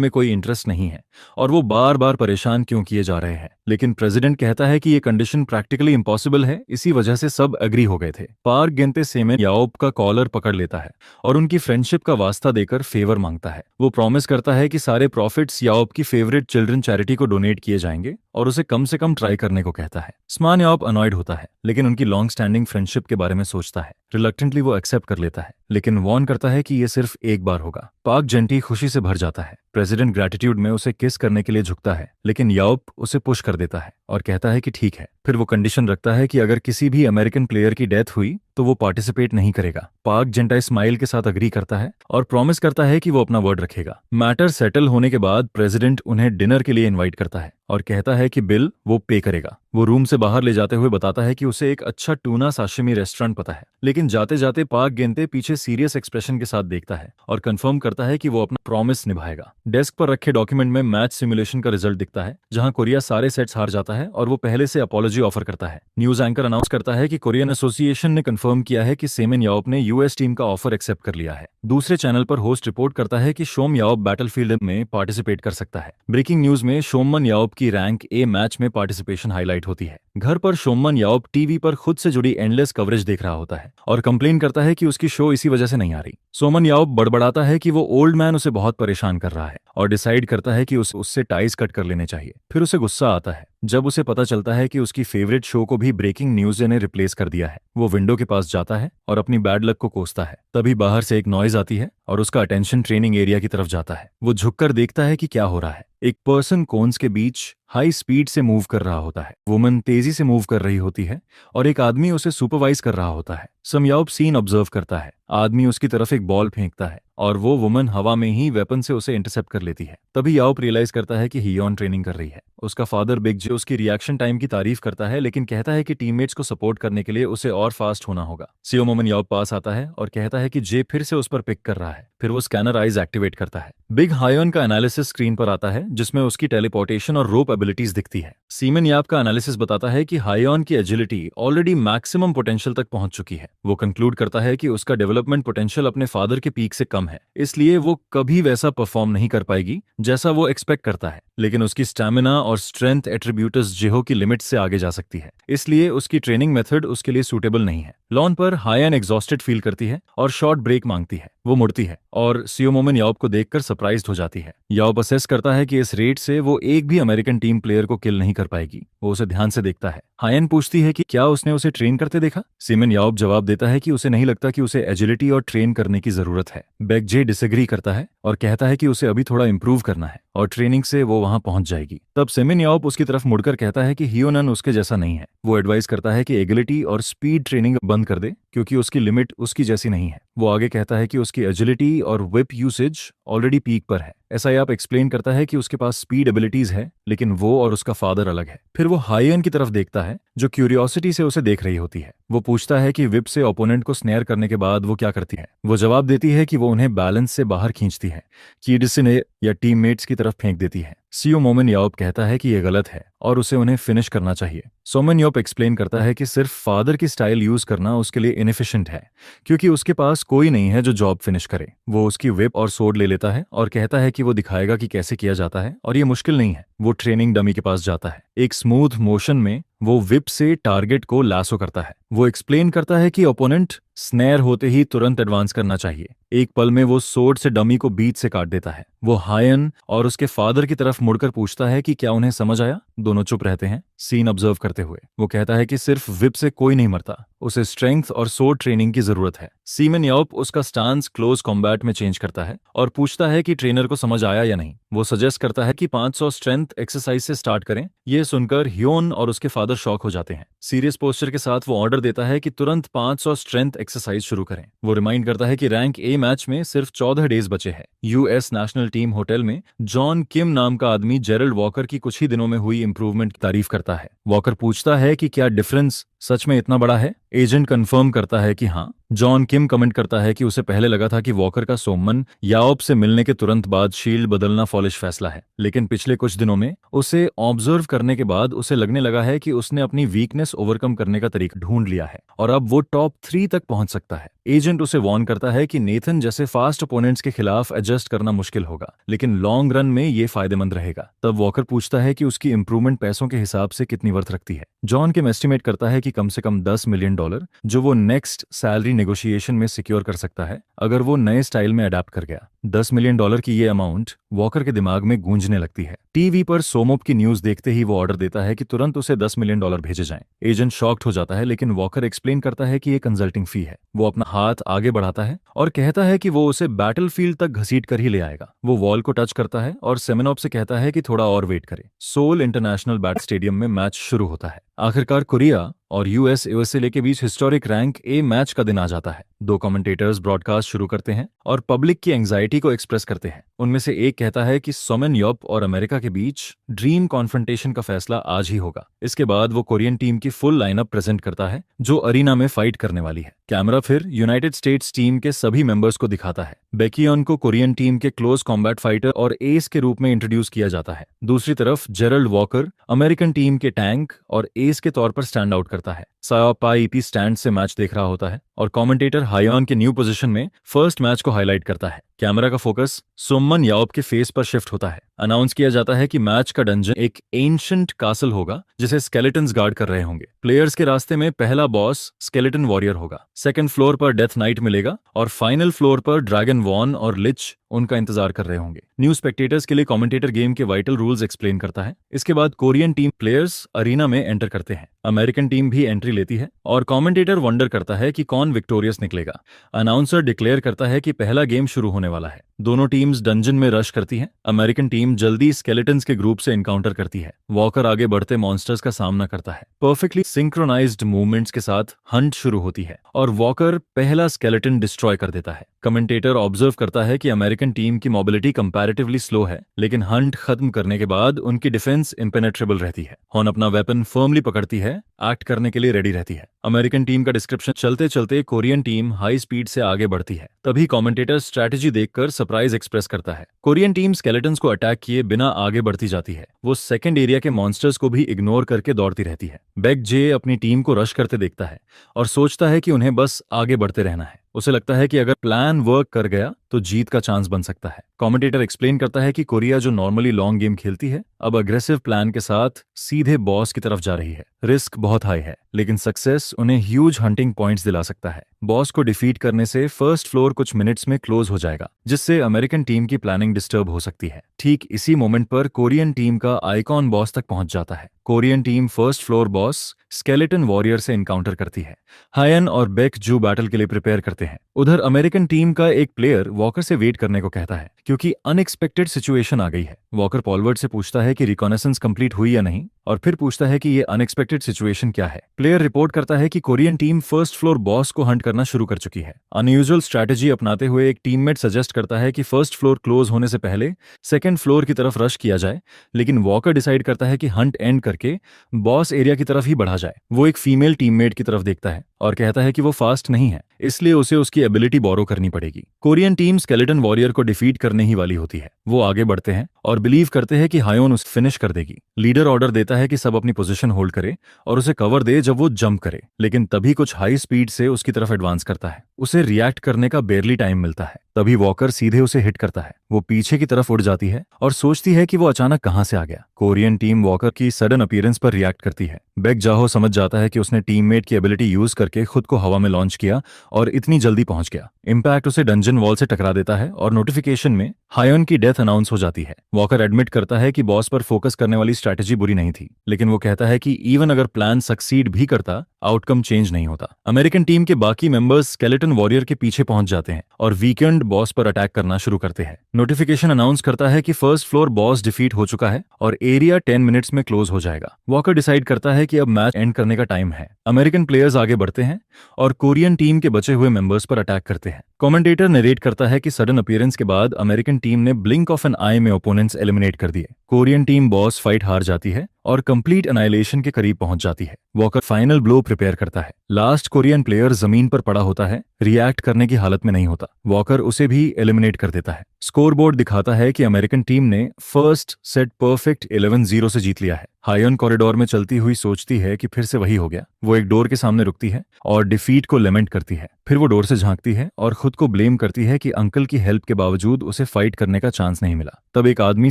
Speaker 1: में कोई इंटरेस्ट नहीं है और वो बार बार परेशान क्यों किए जा रहे हैं। लेकिन प्रेसिडेंट कहता है कि ये कंडीशन प्रैक्टिकली इम्पॉसिबल है, इसी वजह से सब एग्री हो गए थे। पार्क गेंते सेमेन याओप का कॉलर पकड़ लेता है और उनकी फ्रेंडशिप का वास्ता देकर फेवर मांगता है। वो प्रॉमिस करता है कि सारे प्रॉफिट्स याओप की फेवरेट चिल्ड्रन चैरिटी को डोनेट किए जाएंगे और उसे कम से कम ट्राई करने को कहता है। स्मान याओप अनॉयड होता है लेकिन उनकी लॉन्ग स्टैंडिंग फ्रेंडशिप के बारे में सोचता है। रिलक्टेंटली वो एक्सेप्ट कर लेता है लेकिन वॉर्न करता है कि ये सिर्फ एक बार होगा। पार्क जेंटी खुशी से भर जाता है। प्रेसिडेंट ग्रैटिट्यूड में उसे किस करने के लिए झुकता है लेकिन याओप उसे पुश कर देता है और कहता है कि ठीक है। फिर वो कंडीशन रखता है कि अगर किसी भी अमेरिकन प्लेयर की डेथ हुई तो वो पार्टिसिपेट नहीं करेगा। पार्क जेंटाई स्माइल के साथ अग्री करता है और प्रॉमिस करता है कि वो अपना वर्ड रखेगा। मैटर सेटल होने के बाद प्रेसिडेंट उन्हें डिनर के लिए इनवाइट करता है और कहता है कि बिल वो पे करेगा। वो रूम से बाहर ले जाते हुए बताता है कि उसे एक अच्छा टूना साशिमी रेस्टोरेंट पता है, लेकिन जाते जाते पार्क गेंते पीछे सीरियस एक्सप्रेशन के साथ देखता है और कंफर्म करता है कि वो अपना प्रॉमिस निभाएगा। डेस्क पर रखे डॉक्यूमेंट में मैच सिमुलेशन का रिजल्ट दिखता है जहां कोरिया सारे सेट्स हार जाता है और वो पहले से अपॉलॉजी ऑफर करता है। न्यूज एंकर अनाउंस करता है कि कोरियन एसोसिएशन ने कंफर्म किया है कि सेमेन याओप ने यूएस टीम का ऑफर एक्सेप्ट कर लिया है। दूसरे चैनल पर होस्ट रिपोर्ट करता है कि शोम याओप बैटलफील्ड में पार्टिसिपेट कर सकता है। ब्रेकिंग न्यूज में शोमन याओप की रैंक ए मैच में पार्टिसिपेशन हाईलाइट होती है। घर पर शोमन याओप टीवी पर खुद से जुड़ी एंडलेस कवरेज देख रहा होता है और कंप्लेन करता है कि उसकी शो इसी वजह से नहीं आ रही। सोमन याओप बड़बड़ाता है कि वो ओल्ड मैन उसे बहुत परेशान कर रहा है और डिसाइड करता है कि उससे टाइज कट कर लेने चाहिए। फिर उसे गुस्सा आता है जब उसे पता चलता है कि उसकी फेवरेट शो को भी ब्रेकिंग न्यूज ने रिप्लेस कर दिया है। वो विंडो के पास जाता है और अपनी बैड लक को कोसता है। तभी बाहर से एक नॉइज आती है और उसका अटेंशन ट्रेनिंग एरिया की तरफ जाता है। वो झुककर देखता है कि क्या हो रहा है। एक पर्सन कोन्स के बीच हाई स्पीड से मूव कर रहा होता है। वुमन तेजी से मूव कर रही होती है और एक आदमी उसे सुपरवाइज कर रहा होता है। सम याओप सीन ऑब्जर्व करता है। आदमी उसकी तरफ एक बॉल फेंकता है और वो वुमन हवा में ही वेपन से उसे इंटरसेप्ट कर लेती है। तभी याओप रियलाइज करता है कि हियोन ट्रेनिंग कर रही है। उसका फादर बिग जे उसकी रिएक्शन टाइम की तारीफ करता है लेकिन कहता है कि टीममेट्स को सपोर्ट करने के लिए उसे और फास्ट होना होगा। सियो मोमन याओप पास आता है और कहता है कि जे फिर से उस पर पिक कर रहा है। फिर वो स्कैनर आइज एक्टिवेट करता है। बिग हायोन का एनालिसिस स्क्रीन पर आता है जिसमें उसकी टेलीपोर्टेशन और रोप एबिलिटीज दिखती है। सीमेन याप का एनालिसिस बताता है कि हायोन की एजिलिटी ऑलरेडी मैक्सिमम पोटेंशियल तक पहुंच चुकी है। वो कंक्लूड करता है कि उसका डेवलपमेंट पोटेंशियल अपने फादर के पीक से कम है, इसलिए वो कभी वैसा परफॉर्म नहीं कर पाएगी जैसा वो एक्सपेक्ट करता है। लेकिन उसकी स्टैमिना और स्ट्रेंथ एट्रीब्यूटस जेहो की लिमिट से आगे जा सकती है, इसलिए उसकी ट्रेनिंग मेथड उसके लिए सूटेबल नहीं है। लॉन पर हायन एग्जॉस्टेड फील करती है और शॉर्ट ब्रेक मांगती है। वो मुड़ती है और सियो मोमन याओप को देखकर सरप्राइज्ड हो जाती है। याओप असेस करता है कि इस रेट से वो एक भी अमेरिकन टीम प्लेयर को किल नहीं कर पाएगी। वो उसे ध्यान से देखता है। हायन पूछती है कि क्या उसने उसे ट्रेन करते देखा। सीमेन याओप जवाब देता है कि उसे नहीं लगता कि उसे एजिलिटी और ट्रेन करने की जरूरत है। बेक जे डिसएग्री करता है और कहता है कि उसे अभी थोड़ा इंप्रूव करना है और ट्रेनिंग से वो वहां पहुंच जाएगी। तब सेमिन याओप उसकी तरफ मुड़कर कहता है कि हियोनन उसके जैसा नहीं है। वो एडवाइस करता है कि एगिलिटी और स्पीड ट्रेनिंग बंद कर दे क्योंकि उसकी लिमिट उसकी जैसी नहीं है। वो आगे कहता है कि उसकी एजिलिटी और विप यूसेज ऑलरेडी पीक पर है। ऐसा याप एक्सप्लेन करता है कि उसके पास स्पीड एबिलिटीज है लेकिन वो और उसका फादर अलग है। फिर वो हायन की तरफ देखता है जो क्यूरियोसिटी से उसे देख रही होती है। वो पूछता है कि विप से ओपोनेंट को स्नेयर करने के बाद वो क्या करती है। वो जवाब देती है कि वो उन्हें बैलेंस से बाहर खींचती है, कीडिसिने या टीममेट्स की तरफ फेंक देती है। सियो मोमन याओप कहता है कि यह गलत है और उसे उन्हें फिनिश करना चाहिए। सोमन याओप एक्सप्लेन करता है कि सिर्फ फादर की स्टाइल यूज करना उसके लिए इनएफिशिएंट है क्योंकि उसके पास कोई नहीं है जो जॉब फिनिश करे। वो उसकी विप और सोर्ड ले लेता है और कहता है कि वो दिखाएगा कि कैसे किया जाता है और ये मुश्किल नहीं है। वो ट्रेनिंग डमी के पास जाता है। एक स्मूथ मोशन में वो विप से टारगेट को लासो करता है। वो एक्सप्लेन करता है कि ओपोनेंट स्नेयर होते ही तुरंत एडवांस करना चाहिए। एक पल में वो सोर्ड से डमी को बीच से काट देता है। वो हायन और उसके फादर की तरफ मुड़कर पूछता है कि क्या उन्हें समझ आया। दोनों चुप रहते हैं सीन ऑब्जर्व करते हुए। वो कहता है कि सिर्फ विप से कोई नहीं मरता, उसे स्ट्रेंथ और सोर्ड ट्रेनिंग की जरूरत है। सीमेन यॉप उसका स्टांस क्लोज कॉम्बैट में चेंज करता है और पूछता है कि ट्रेनर को समझ आया या नहीं। वो सजेस्ट करता है कि 500 स्ट्रेंथ एक्सरसाइज से स्टार्ट करें। ये सुनकर ह्योन और उसके फादर शॉक हो जाते हैं। सीरियस पोस्चर के साथ वो ऑर्डर देता है कि तुरंत 500 स्ट्रेंथ एक्सरसाइज शुरू करें। वो रिमाइंड करता है कि रैंक ए मैच में सिर्फ 14 डेज बचे हैं। यूएस नेशनल टीम होटल में जॉन किम नाम का आदमी जेरल्ड वॉकर की कुछ ही दिनों में हुई इंप्रूवमेंट की तारीफ करता है। वॉकर पूछता है कि क्या डिफरेंस सच में इतना बड़ा है। एजेंट कंफर्म करता है कि हाँ। जॉन किम कमेंट करता है कि उसे पहले लगा था कि वॉकर का सोमन याओप से मिलने के तुरंत बाद शील्ड बदलना फॉलिश फैसला है, लेकिन पिछले कुछ दिनों में उसे ऑब्जर्व करने के बाद उसे लगने लगा है कि उसने अपनी वीकनेस ओवरकम करने का तरीका ढूंढ लिया है और अब वो टॉप 3 तक पहुंच सकता है। एजेंट उसे वार्न करता है कि नेथन जैसे फास्ट ओपोनेंट्स के खिलाफ एडजस्ट करना मुश्किल होगा, लेकिन लॉन्ग रन में ये फायदेमंद रहेगा। तब वॉकर पूछता है कि उसकी इंप्रूवमेंट पैसों के हिसाब से कितनी वर्थ रखती है। जॉन किम एस्टिमेट करता है कि कम से कम $10 मिलियन, जो वो नेक्स्ट सैलरी नेगोशिएशन में सिक्योर कर सकता है अगर वो नए स्टाइल में अडेप्ट कर गया। $10 मिलियन की ये अमाउंट वॉकर के दिमाग में गूंजने लगती है। टीवी पर सोमोप की न्यूज देखते ही वो ऑर्डर देता है कि तुरंत उसे $10 मिलियन भेजे जाएं। एजेंट शॉक्ड हो जाता है, लेकिन वॉकर एक्सप्लेन करता है कि ये कंसल्टिंग फी है। वो अपना हाथ आगे बढ़ाता है और कहता है कि वो उसे बैटलफील्ड तक घसीट कर ही ले आएगा। वो वॉल को टच करता है और सेमेनॉप से कहता है कि थोड़ा और वेट करे। सोल इंटरनेशनल बैट स्टेडियम में मैच शुरू होता है। आखिरकार कोरिया और यूएसए के बीच हिस्टोरिक रैंक ए मैच का दिन आ जाता है। 2 कमेंटेटर्स ब्रॉडकास्ट शुरू करते हैं और पब्लिक की एंजाइटी को एक्सप्रेस करते हैं। उनमें से एक कहता है कि सोमेन यॉप और अमेरिका के बीच ड्रीम कॉन्फ्रंटेशन का फैसला आज ही होगा। इसके बाद वो कोरियन टीम की फुल लाइनअप प्रेजेंट करता है जो अरीना में फाइट करने वाली है। कैमरा फिर यूनाइटेड स्टेट्स टीम के सभी मेंबर्स को दिखाता है। बेकियन को कोरियन टीम के क्लोज कॉम्बैट फाइटर और एस के रूप में इंट्रोड्यूस किया जाता है। दूसरी तरफ जेरल्ड वॉकर अमेरिकन टीम के टैंक और एस के तौर पर स्टैंड आउट करता है। सायोपाईपी स्टैंड से मैच देख रहा होता है और कमेंटेटर हायोन के न्यू पोजीशन में फर्स्ट मैच को हाईलाइट करता है। कैमरा का फोकस सोमन याओप के फेस पर शिफ्ट होता है। अनाउंस किया जाता है कि मैच का डंजन एक एंशिएंट कासल होगा जिसे स्केलेटन्स गार्ड कर रहे होंगे। प्लेयर्स के रास्ते में पहला बॉस स्केलेटन वॉरियर होगा, सेकंड फ्लोर पर डेथ नाइट मिलेगा और फाइनल फ्लोर पर ड्रैगन वॉन और लिच उनका इंतजार कर रहे होंगे। न्यू स्पेक्टेटर्स के लिए कमेंटेटर गेम के वाइटल रूल्स एक्सप्लेन करता है। इसके बाद कोरियन टीम प्लेयर्स अरीना में एंटर करते हैं। अमेरिकन टीम भी एंट्री लेती है और कमेंटेटर वंडर करता है कि कौन विक्टोरियस निकलेगा। अनाउंसर डिक्लेयर करता है कि पहला गेम शुरू होने वाला है। दोनों टीम्स डंजन में रश करती हैं। अमेरिकन टीम जल्दी स्केलेटन्स के ग्रुप से एनकाउंटर करती है। वॉकर आगे बढ़ते मॉन्स्टर्स का सामना करता है। परफेक्टली सिंक्रोनाइज्ड मूवमेंट्स के साथ हंट शुरू होती है और वॉकर पहला स्केलेटन डिस्ट्रॉय कर देता है। कमेंटेटर ऑब्जर्व करता है कि अमेरिकन टीम की मोबिलिटी कंपैरेटिवली स्लो है, लेकिन हंट खत्म करने के बाद उनकी डिफेंस इम्पेनेट्रेबल रहती है। हॉन अपना वेपन फर्मली पकड़ती है, एक्ट करने के लिए रेडी रहती है। अमेरिकन टीम का डिस्क्रिप्शन चलते चलते कोरियन टीम हाई स्पीड से आगे बढ़ती है। तभी कमेंटेटर स्ट्रैटेजी देखकर सरप्राइज एक्सप्रेस करता है। कोरियन टीम स्केलेटन्स को अटैक किए बिना आगे बढ़ती जाती है। वो सेकंड एरिया के मॉन्स्टर्स को भी इग्नोर करके दौड़ती रहती है। बेक जे अपनी टीम को रश करते देखता है और सोचता है कि उन्हें बस आगे बढ़ते रहना है। उसे लगता है कि अगर प्लान वर्क कर गया तो जीत का चांस बन सकता है। कमेंटेटर एक्सप्लेन करता है कि कोरिया जो नॉर्मली लॉन्ग गेम खेलती है अब अग्रेसिव प्लान के साथ सीधे बॉस की तरफ जा रही है। रिस्क बहुत हाई है, लेकिन सक्सेस उन्हें ह्यूज हंटिंग पॉइंट्स दिला सकता है। बॉस को डिफीट करने से फर्स्ट फ्लोर कुछ मिनट्स में क्लोज हो जाएगा, जिससे अमेरिकन टीम की प्लानिंग डिस्टर्ब हो सकती है। ठीक इसी मोमेंट पर कोरियन टीम का आइकॉन बॉस तक पहुंच जाता है। Korean team first floor boss skeleton warrior से एनकाउंटर करती है। हायन और बेक जू बैटल के लिए प्रिपेयर करते हैं। उधर अमेरिकन टीम का एक प्लेयर वॉकर से वेट करने को कहता है क्योंकि अनएक्सपेक्टेड सिचुएशन आ गई है। वॉकर पॉलवर्ड से पूछता है कि रिकॉनेसेंस कंप्लीट हुई या नहीं और फिर पूछता है कि ये अनएक्सपेक्टेड सिचुएशन क्या है। प्लेयर रिपोर्ट करता है कि Korean team first floor boss को हंट करना शुरू कर चुकी है। अनयूजुअल स्ट्रैटेजी अपनाते हुए एक टीममेट सजेस्ट करता है कि फर्स्ट फ्लोर क्लोज होने से पहले सेकंड फ्लोर की तरफ रश किया जाए, लेकिन वॉकर डिसाइड करता है कि हंट एंड करके बॉस एरिया की तरफ ही बढ़ा जाए। वो एक फीमेल टीममेट की तरफ देखता है और कहता है कि वो फास्ट नहीं है, इसलिए उसे उसकी एबिलिटी बोरो करनी पड़ेगी। कोरियन टीम स्केलेटन वॉरियर को डिफीट करने ही वाली होती है। वो आगे बढ़ते हैं और बिलीव करते हैं कि हायोन उसे फिनिश कर देगी। लीडर ऑर्डर देता है कि सब अपनी पोजीशन होल्ड करे और उसे कवर दे जब वो जंप करे, लेकिन तभी कुछ हाई स्पीड से उसकी तरफ एडवांस करता है। उसे रिएक्ट करने का बेरली टाइम मिलता है। तभी वॉकर सीधे उसे हिट करता है। वो पीछे की तरफ उड़ जाती है और सोचती है कि वो अचानक कहां से आ गया। कोरियन टीम वॉकर की सडन अपीयरेंस पर रिएक्ट करती है। बेक जाहो समझ जाता है कि उसने टीममेट की एबिलिटी यूज करके खुद को हवा में लॉन्च किया और इतनी जल्दी पहुंच गया। इम्पैक्ट उसे डंजन वॉल से टकरा देता है और नोटिफिकेशन में हायन की डेथ अनाउंस हो जाती है। वॉकर एडमिट करता है कि बॉस पर फोकस करने वाली स्ट्रैटेजी बुरी नहीं थी, लेकिन वो कहता है कि इवन अगर प्लान सक्सीड भी करता, आउटकम चेंज नहीं होता। अमेरिकन टीम के बाकी मेंबर्स स्केलेटन वॉरियर के पीछे पहुंच जाते हैं और वीकेंड बॉस पर अटैक करना शुरू करते हैं। नोटिफिकेशन अनाउंस करता है कि फर्स्ट फ्लोर बॉस डिफीट हो चुका है और एरिया 10 मिनट्स में क्लोज हो जाएगा। वॉकर डिसाइड करता है कि अब मैच एंड करने का टाइम है। अमेरिकन प्लेयर्स आगे बढ़ते हैं और कोरियन टीम के बचे हुए मेंबर्स पर अटैक करते हैं। कमेंटेटर नरेट करता है कि सडन अपीयरेंस के बाद अमेरिकन टीम ने ब्लिंक ऑफ एन आई में ओपोनेंट्स एलिमिनेट कर दिए। कोरियन टीम बॉस फाइट हार जाती है और कंप्लीट अनाइलेशन के करीब पहुंच जाती है। वॉकर फाइनल ब्लो प्रिपेयर करता है। लास्ट कोरियन प्लेयर जमीन पर पड़ा होता है, रिएक्ट करने की हालत में नहीं होता। वॉकर उसे भी एलिमिनेट कर देता है। स्कोरबोर्ड दिखाता है कि अमेरिकन टीम ने फर्स्ट सेट परफेक्ट 11-0 से जीत लिया है। हायन कॉरिडोर में चलती हुई सोचती है कि फिर से वही हो गया। वो एक डोर के सामने रुकती है और डिफीट को लेमेंट करती है। फिर वो डोर से झांकती है और खुद को ब्लेम करती है कि अंकल की हेल्प के बावजूद उसे फाइट करने का चांस नहीं मिला। तब एक आदमी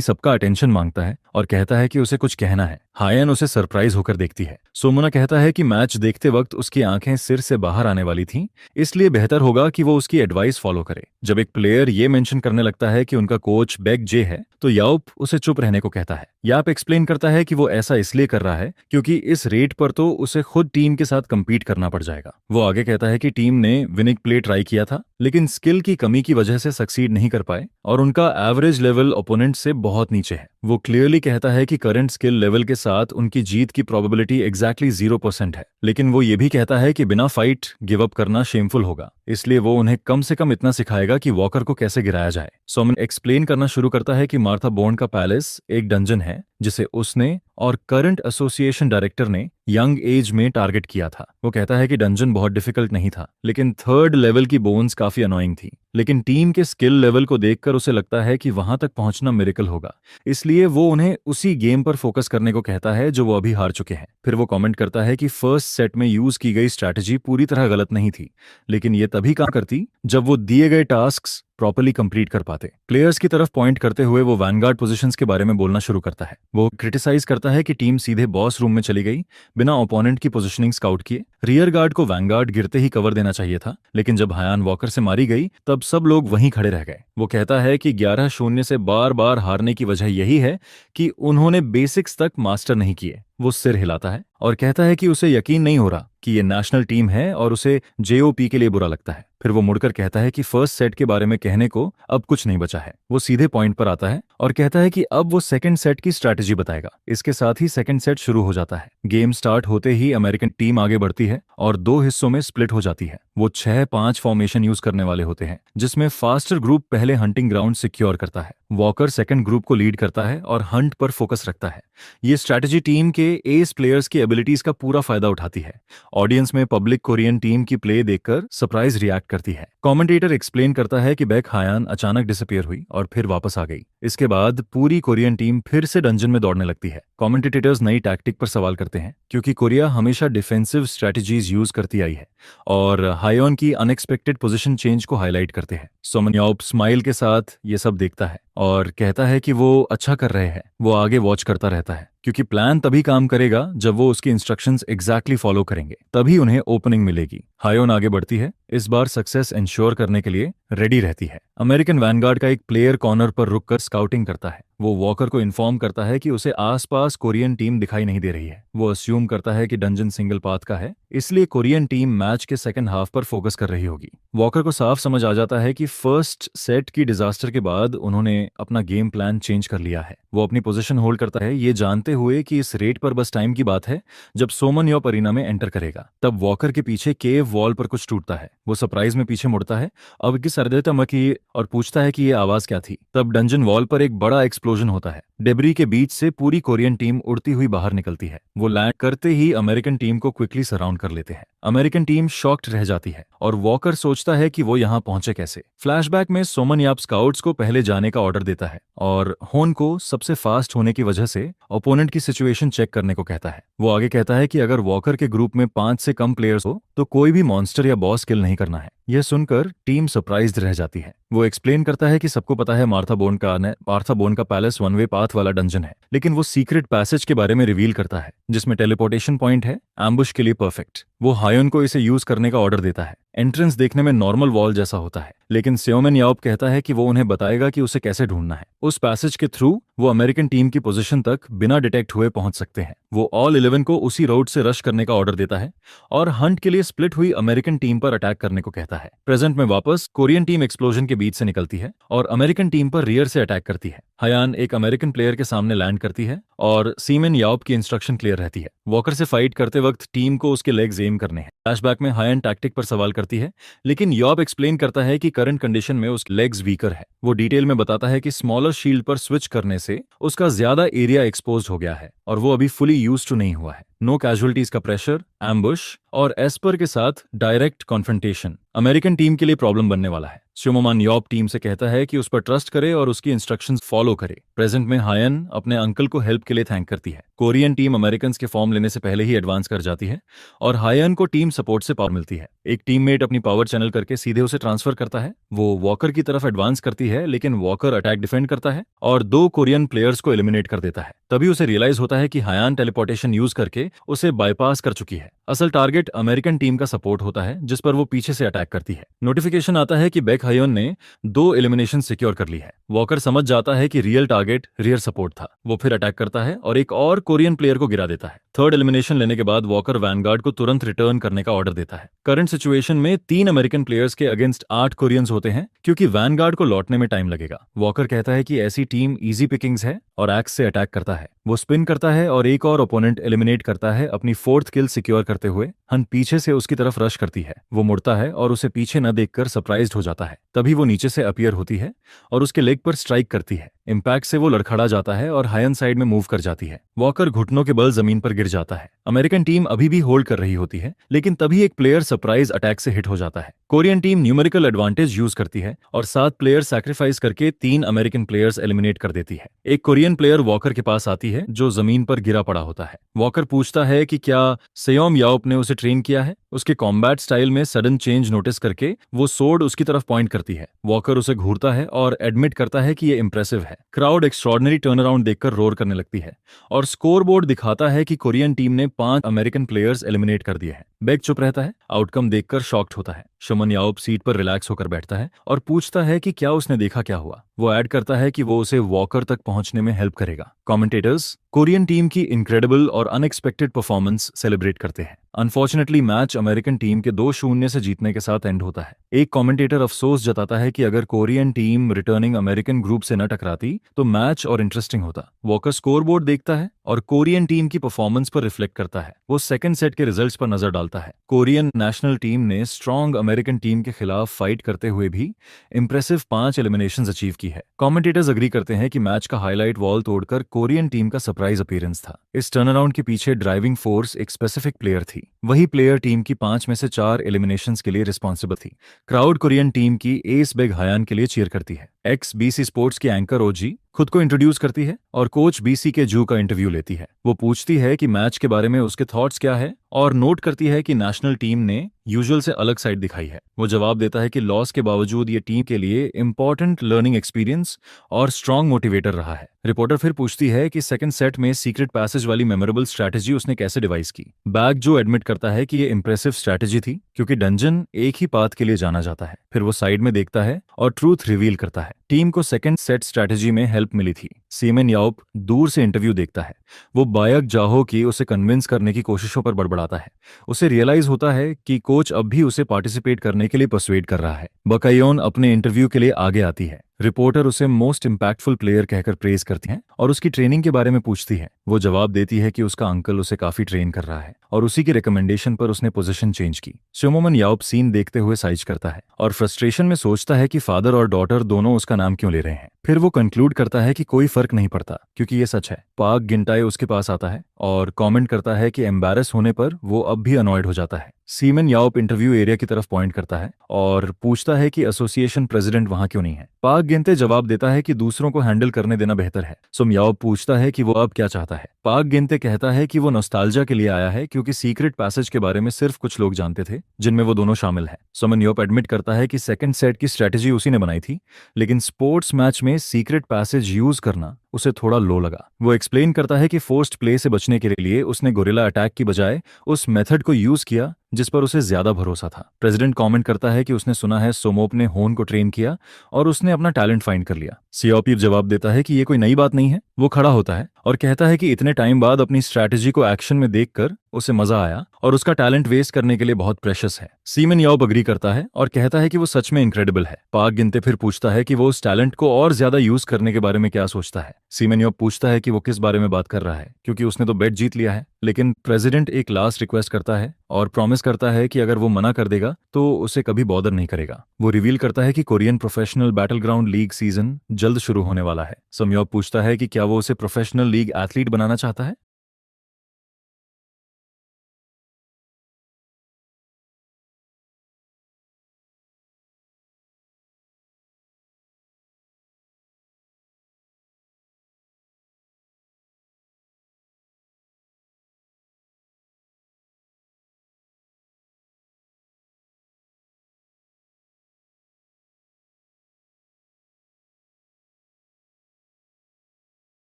Speaker 1: सबका अटेंशन मांगता है और कहता है कि उसे कुछ कहना है। हायन उसे सरप्राइज होकर देखती है। सोमोना कहता है कि मैच देखते वक्त उसकी आंखें सिर से बाहर आने वाली थीं, इसलिए बेहतर होगा कि वो उसकी एडवाइस फॉलो करे। जब एक प्लेयर ये मेंशन करने लगता है कि उनका कोच बेक जे है, तो याप उसे चुप रहने को कहता है। याप एक्सप्लेन करता है कि वो ऐसा इसलिए कर रहा है क्योंकि इस रेट पर तो उसे खुद टीम के साथ compete करना पड़ जाएगा। वो आगे कहता है कि टीम ने विनिंग प्ले ट्राई किया था, लेकिन स्किल की कमी की वजह से सक्सीड नहीं कर पाए और उनका एवरेज लेवल ओपोनेंट से बहुत नीचे है। वो क्लियरली कहता है कि करंट स्किल लेवल के साथ उनकी जीत की प्रोबेबिलिटी एग्जैक्टली 0% है, लेकिन वो ये भी कहता है कि बिना फाइट गिव अप करना शेमफुल होगा, इसलिए वो उन्हें कम से कम इतना सिखाएगा कि वॉकर को कैसे गिराया जाए। सोमन एक्सप्लेन करना शुरू करता है कि मार्था बोर्न का पैलेस एक डंजन है जिसे उसने और करंट एसोसिएशन डायरेक्टर ने यंग एज में टारगेट किया था। वो कहता है कि डंजन बहुत डिफिकल्ट नहीं था, लेकिन थर्ड लेवल की बोन्स काफी अनोइंग थी। लेकिन टीम के स्किल लेवल को देखकर उसे लगता है कि वहां तक पहुंचना मिरेकल होगा, इसलिए वो उन्हें उसी गेम पर फोकस करने को कहता है जो वो अभी हार चुके हैं। फिर वो कमेंट करता है कि फर्स्ट सेट में यूज की गई स्ट्रैटेजी पूरी तरह गलत नहीं थी, लेकिन ये तभी काम करती जब वो दिए गए टास्क्स प्रॉपर्ली कंप्लीट कर पाते। प्लेयर्स की तरफ पॉइंट करते हुए वो वैनगार्ड पोजीशंस के बारे में बोलना शुरू करता है। वो क्रिटिसाइज करता है कि टीम सीधे बॉस रूम में चली गई बिना ओपोनेंट की पोजीशनिंग स्काउट किए। रियर गार्ड को वैनगार्ड गिरते ही कवर देना चाहिए था, लेकिन जब हायान वॉकर से मारी गई तब सब लोग वहीं खड़े रह गए। वो कहता है कि 11-0 से बार बार हारने की वजह यही है कि उन्होंने बेसिक्स तक मास्टर नहीं किए। वो सिर हिलाता है और कहता है कि उसे यकीन नहीं हो रहा कि ये नेशनल टीम है और उसे जेओपी के लिए बुरा लगता है। फिर वो मुड़कर कहता है कि फर्स्ट सेट के बारे में कहने को अब कुछ नहीं बचा है। वो सीधे पॉइंट पर आता है और कहता है कि अब वो सेकंड सेट की स्ट्रैटेजी बताएगा। इसके साथ ही सेकंड सेट शुरू हो जाता है। गेम स्टार्ट होते ही अमेरिकन टीम आगे बढ़ती है और 2 हिस्सों में स्प्लिट हो जाती है। वो 6-5 फॉर्मेशन यूज करने वाले होते हैं, जिसमें फास्टर ग्रुप पहले हंटिंग ग्राउंड सिक्योर करता है। वॉकर सेकंड ग्रुप को लीड करता है और हंट पर फोकस रखता है। ये स्ट्रैटेजी टीम के एस प्लेयर्स की एबिलिटीज का पूरा फायदा उठाती है। ऑडियंस में पब्लिक कोरियन टीम की प्ले देखकर सरप्राइज रिएक्ट करती है। कमेंटेटर एक्सप्लेन करता है कि बेक हायान अचानक डिसअपीयर हुई और फिर वापस आ गई। इसके बाद पूरी कोरियन टीम फिर से डंजन में दौड़ने लगती है। कमेंटेटर्स नई टैक्टिक पर सवाल करते हैं क्योंकि कोरिया हमेशा डिफेंसिव स्ट्रैटेजीज यूज करती आई है और हायोन की अनएक्सपेक्टेड पोजीशन चेंज को हाईलाइट करते हैं। सोमन याप स्माइल के साथ ये सब देखता है और कहता है कि वो अच्छा कर रहे हैं। वो आगे वॉच करता रहता है क्योंकि प्लान तभी काम करेगा जब वो उसकी इंस्ट्रक्शंस एग्जैक्टली फॉलो करेंगे, तभी उन्हें ओपनिंग मिलेगी। हायोन आगे बढ़ती है, इस बार सक्सेस इंश्योर करने के लिए रेडी रहती है। अमेरिकन वैनगार्ड का एक प्लेयर कॉर्नर पर रुककर स्काउटिंग करता है। वो वॉकर को इन्फॉर्म करता है कि उसे आसपास कोरियन टीम दिखाई नहीं दे रही है। वो अस्यूम करता है कि डंजन सिंगल पाथ का है, इसलिए कोरियन टीम मैच के सेकंड हाफ पर फोकस कर रही होगी। वॉकर को साफ समझ आ जाता है कि फर्स्ट सेट की डिजास्टर के बाद उन्होंने अपना गेम प्लान चेंज कर लिया है। वो अपनी पोजीशन होल्ड करता है, ये जानते हुए कि इस रेट पर बस टाइम की बात है जब सोमन योप अरीना में एंटर करेगा। तब वॉकर के पीछे केव वॉल पर कुछ टूटता है। वो सरप्राइज में पीछे मुड़ता है अब किस अर्धेतमकी और पूछता है कि ये आवाज क्या थी। तब डंजन वॉल पर एक बड़ा एक्सप्लोजन होता है। डेब्री के बीच से पूरी कोरियन टीम उड़ती हुई बाहर निकलती है। वो लैंड करते ही अमेरिकन टीम को क्विकली सराउंड कर लेते हैं। अमेरिकन टीम शॉक्ड रह जाती है और वॉकर सोचता है कि वो यहाँ पहुंचे कैसे। फ्लैशबैक में सोमन याप स्काउट्स को पहले जाने का ऑर्डर देता है और होन को सबसे फास्ट होने की वजह से ओपोनेंट की सिचुएशन चेक करने को कहता है। वो आगे कहता है कि अगर वॉकर के ग्रुप में 5 से कम प्लेयर्स हो तो कोई भी मॉन्स्टर या बॉस किल नहीं करना है। यह सुनकर टीम सरप्राइज्ड रह जाती है। वो एक्सप्लेन करता है कि सबको पता है मार्था बोर्न का पैलेस 1 वे पाथ वाला डंजन है, लेकिन वो सीक्रेट पैसेज के बारे में रिवील करता है जिसमें टेलीपोर्टेशन पॉइंट है एम्बुश के लिए परफेक्ट। वो हायोन को इसे यूज करने का ऑर्डर देता है। एंट्रेंस देखने में नॉर्मल वॉल जैसा होता है, लेकिन सेओमेन याओप कहता है कि वो उन्हें बताएगा कि उसे कैसे ढूंढना है। उस पैसेज के थ्रू वो अमेरिकन टीम की पोजीशन तक बिना डिटेक्ट हुए पहुंच सकते हैं। वो ऑल 11 को उसी रोड से रश करने का ऑर्डर देता है और हंट के लिए स्प्लिट हुई अमेरिकन टीम पर अटैक करने को कहता है। प्रेजेंट में वापस कोरियन टीम एक्सप्लोजन के बीच से निकलती है और अमेरिकन टीम पर रियर से अटैक करती है। हयान एक अमेरिकन प्लेयर के सामने लैंड करती है और सीमेन याओप की इंस्ट्रक्शन क्लियर रहती है। वॉकर से फाइट करते वक्त टीम को उसके लेग्स एम करने हैं। फ्लैशबैक में हयान टैक्टिक पर सवाल करती है, लेकिन याओप एक्सप्लेन करता है कि करंट कंडीशन में उसके लेग्स वीकर है। वो डिटेल में बताता है कि स्मॉलर शील्ड पर स्विच करने से उसका ज्यादा एरिया एक्सपोज हो गया है और वो अभी फुली यूज्ड टू नहीं हुआ है। नो कैजुअलिटीज का प्रेशर, एम्बुश और एस्पर के साथ डायरेक्ट कॉन्फ्रंटेशन अमेरिकन टीम के लिए प्रॉब्लम बनने वाला है। शिमोमान याओप टीम से कहता है कि उस पर ट्रस्ट करे और उसकी इंस्ट्रक्शंस फॉलो करे। प्रेजेंट में हायन अपने अंकल को हेल्प के लिए थैंक करती है। कोरियन टीम अमेरिकन के फॉर्म लेने से पहले ही एडवांस कर जाती है और हायन को टीम सपोर्ट से पावर मिलती है। एक टीममेट अपनी पावर चैनल करके सीधे उसे ट्रांसफर करता है। वो वॉकर की तरफ एडवांस करती है, लेकिन वॉकर अटैक डिफेंड करता है और 2 कोरियन प्लेयर्स को एलिमिनेट कर देता है। तभी उसे रियलाइज होता है कि हायन टेलीपोर्टेशन यूज करके उसे बाईपास कर चुकी है। असल टारगेट अमेरिकन टीम का सपोर्ट होता है, जिस पर वो पीछे से अटैक करती है। नोटिफिकेशन आता है कि बेक हायोन ने 2 एलिमिनेशन सिक्योर कर ली है। वॉकर समझ जाता है कि रियल टारगेट रियर सपोर्ट था। वो फिर अटैक करता है और एक और कोरियन प्लेयर को गिरा देता है। 3rd एलिमिनेशन लेने के बाद वॉकर वैनगार्ड को तुरंत रिटर्न करने का ऑर्डर देता है। करंट सिचुएशन में 3 अमेरिकन प्लेयर्स के अगेंस्ट 8 कोरियंस होते हैं, क्योंकि वैनगार्ड को लौटने में टाइम लगेगा। वॉकर कहता है कि ऐसी टीम इजी पिकिंग्स है और एक्स से अटैक करता है। वो स्पिन करता है और एक और ओपोनेंट एलिमिनेट करता है। अपनी 4th किल सिक्योर करते हुए हन पीछे से उसकी तरफ रश करती है। वो मुड़ता है और उसे पीछे न देखकर सरप्राइज्ड हो जाता है। तभी वो नीचे से अपीयर होती है और उसके लेग पर स्ट्राइक करती है। इम्पैक्ट से वो लड़खड़ा जाता है और हायन साइड में मूव कर जाती है। वॉकर घुटनों के बल जमीन पर गिर जाता है। अमेरिकन टीम अभी भी होल्ड कर रही होती है, लेकिन तभी एक प्लेयर सरप्राइज अटैक से हिट हो जाता है। Korean team numerical advantage use करती है और 7 प्लेयर सैक्रिफाइस करके 3 अमेरिकन प्लेयर्स एलिमिनेट कर देती है। एक कोरियन प्लेयर वॉकर के पास आती है, जो जमीन पर गिरा पड़ा होता है। वॉकर पूछता है कि क्या सेयोम याओप ने उसे ट्रेन किया है। उसके कॉम्बैट स्टाइल में सडन चेंज नोटिस करके वो सोर्ड उसकी तरफ पॉइंट करती है। वॉकर उसे घूरता है और एडमिट करता है कि ये इंप्रेसिव है। क्राउड एक्स्ट्रॉर्डनरी टर्न अराउंड देखकर रोर करने लगती है और स्कोर बोर्ड दिखाता है कि कोरियन टीम ने 5 अमेरिकन प्लेयर्स एलिमिनेट कर दिए हैं। बेक चुप रहता है, आउटकम देखकर शॉक्ड होता है। शमन याओप सीट पर रिलैक्स होकर बैठता है और पूछता है कि क्या उसने देखा क्या हुआ। वो ऐड करता है कि वो उसे वॉकर तक पहुंचने में हेल्प करेगा। कमेंटेटर्स कोरियन टीम की इनक्रेडिबल और अनएक्सपेक्टेड परफॉर्मेंस सेलिब्रेट करते हैं। अनफॉर्चुनेटली मैच अमेरिकन टीम के 2-0 से जीतने के साथ एंड होता है। एक कमेंटेटर अफसोस जताता है कि अगर Korean team returning American group से न टकराती तो मैच और इंटरेस्टिंग होता। वॉकर स्कोरबोर्ड देखता है और कोरियन टीम की परफॉर्मेंस पर रिफ्लेक्ट करता है। वो सेकंड सेट के रिजल्ट्स पर नजर डालता है। कोरियन नेशनल टीम ने स्ट्रॉन्ग अमेरिकन टीम के खिलाफ फाइट करते हुए भी इंप्रेसिव 5 एलिमिनेशंस अचीव की है। कमेंटेटर्स अग्री करते हैं कि मैच का हाईलाइट वॉल तोड़कर कोरियन टीम का सरप्राइज अपीयरेंस था। इस टर्न अराउंड के पीछे ड्राइविंग फोर्स एक स्पेसिफिक प्लेयर थी। वही प्लेयर टीम की 5 में से 4 एलिमिनेशंस के लिए रिस्पॉन्सिबल थी। क्राउड कोरियन टीम की एस बेग हायन के लिए चीयर करती है। एक्स बीसी स्पोर्ट्स की एंकर ओजी खुद को इंट्रोड्यूस करती है और कोच बीसी के जू का इंटरव्यू लेती है। वो पूछती है कि मैच के बारे में उसके थॉट्स क्या है और नोट करती है कि नेशनल टीम ने यूजुअल से अलग साइड दिखाई है। वो जवाब देता है कि लॉस के बावजूद ये टीम के लिए इंपॉर्टेंट लर्निंग एक्सपीरियंस और स्ट्रॉन्ग मोटिवेटर रहा है। रिपोर्टर फिर पूछती है कि सेकंड सेट में सीक्रेट पैसेज वाली मेमोरेबल स्ट्रैटेजी उसने कैसे डिवाइस की। बैग जो एडमिट करता है कि ये इंप्रेसिव स्ट्रैटेजी थी, क्योंकि डंजन एक ही पाथ के लिए जाना जाता है। फिर वो साइड में देखता है और ट्रूथ रिवील करता है। टीम को सेकंड सेट स्ट्रैटेजी में हेल्प मिली थी। सीमेन याओप दूर से इंटरव्यू देखता है। वो बायक जाहो की उसे कन्विंस करने की कोशिशों पर बड़बड़ाता है। उसे रियलाइज होता है कि कोच अब भी उसे पार्टिसिपेट करने के लिए पर्सुएड कर रहा है। बकायोन अपने इंटरव्यू के लिए आगे आती है। रिपोर्टर उसे मोस्ट इंपैक्टफुल प्लेयर कहकर प्रेज करती है और उसकी ट्रेनिंग के बारे में पूछती है। वो जवाब देती है कि उसका अंकल उसे काफी ट्रेन कर रहा है और उसी की रिकमेंडेशन पर उसने पोजीशन चेंज की। शिमोमन याओप सीन देखते हुए साइज करता है और फ्रस्ट्रेशन में सोचता है कि फादर और डॉटर दोनों उसका नाम क्यों ले रहे हैं। फिर वो कंक्लूड करता है कि कोई फर्क नहीं पड़ता, क्योंकि ये सच है। पाक गिंटाए उसके पास आता है और कमेंट करता है कि एम्बैरस होने पर वो अब भी अनॉयड हो जाता है। सीमेन याओप इंटरव्यू एरिया की तरफ पॉइंट करता है और पूछता है कि एसोसिएशन प्रेसिडेंट वहां क्यों नहीं है। पाक गिनते जवाब देता है कि दूसरों को हैंडल करने देना बेहतर है। सुम याओप पूछता है कि वो अब क्या चाहता है। पाक गिनते कहता है कि वो नॉस्टैल्जिया के लिए आया है, क्योंकि सीक्रेट पैसेज के बारे में सिर्फ कुछ लोग जानते थे, जिनमें वो दोनों शामिल हैं। सुमन याओप एडमिट करता है कि सेकंड सेट की स्ट्रेटेजी उसी ने बनाई थी, लेकिन स्पोर्ट्स मैच में सीक्रेट पैसेज यूज करना उसे थोड़ा लो लगा। वो एक्सप्लेन करता है कि फोर्स्ड प्ले से बचने के लिए उसने गोरिल्ला अटैक की बजाय उस मेथड को यूज किया जिस पर उसे ज्यादा भरोसा था। प्रेसिडेंट कमेंट करता है कि उसने सुना है सोमोप ने होन को ट्रेन किया और उसने अपना टैलेंट फाइंड कर लिया। सियोपी जवाब देता है कि ये कोई नई बात नहीं है। वो खड़ा होता है और कहता है कि इतने टाइम बाद अपनी स्ट्रैटेजी को एक्शन में देखकर उसे मजा आया और उसका टैलेंट वेस्ट करने के लिए बहुत प्रेशियस है। सीमन यॉब अग्री करता है और कहता है कि वो सच में इनक्रेडिबल है। पाक गिनते फिर पूछता है कि वो उस टैलेंट को और ज्यादा यूज करने के बारे में क्या सोचता है। सीमन यॉब पूछता है कि वो किस बारे में बात कर रहा है क्योंकि उसने तो बेट जीत लिया है। लेकिन प्रेसिडेंट एक लास्ट रिक्वेस्ट करता है और प्रॉमिस करता है कि अगर वो मना कर देगा तो उसे कभी बॉदर नहीं करेगा। वो रिवील करता है कि Korean professional Battleground league season जल्द शुरू होने वाला है। समयॉब पूछता है कि क्या वो उसे प्रोफेशनल लीग एथलीट बनाना चाहता है।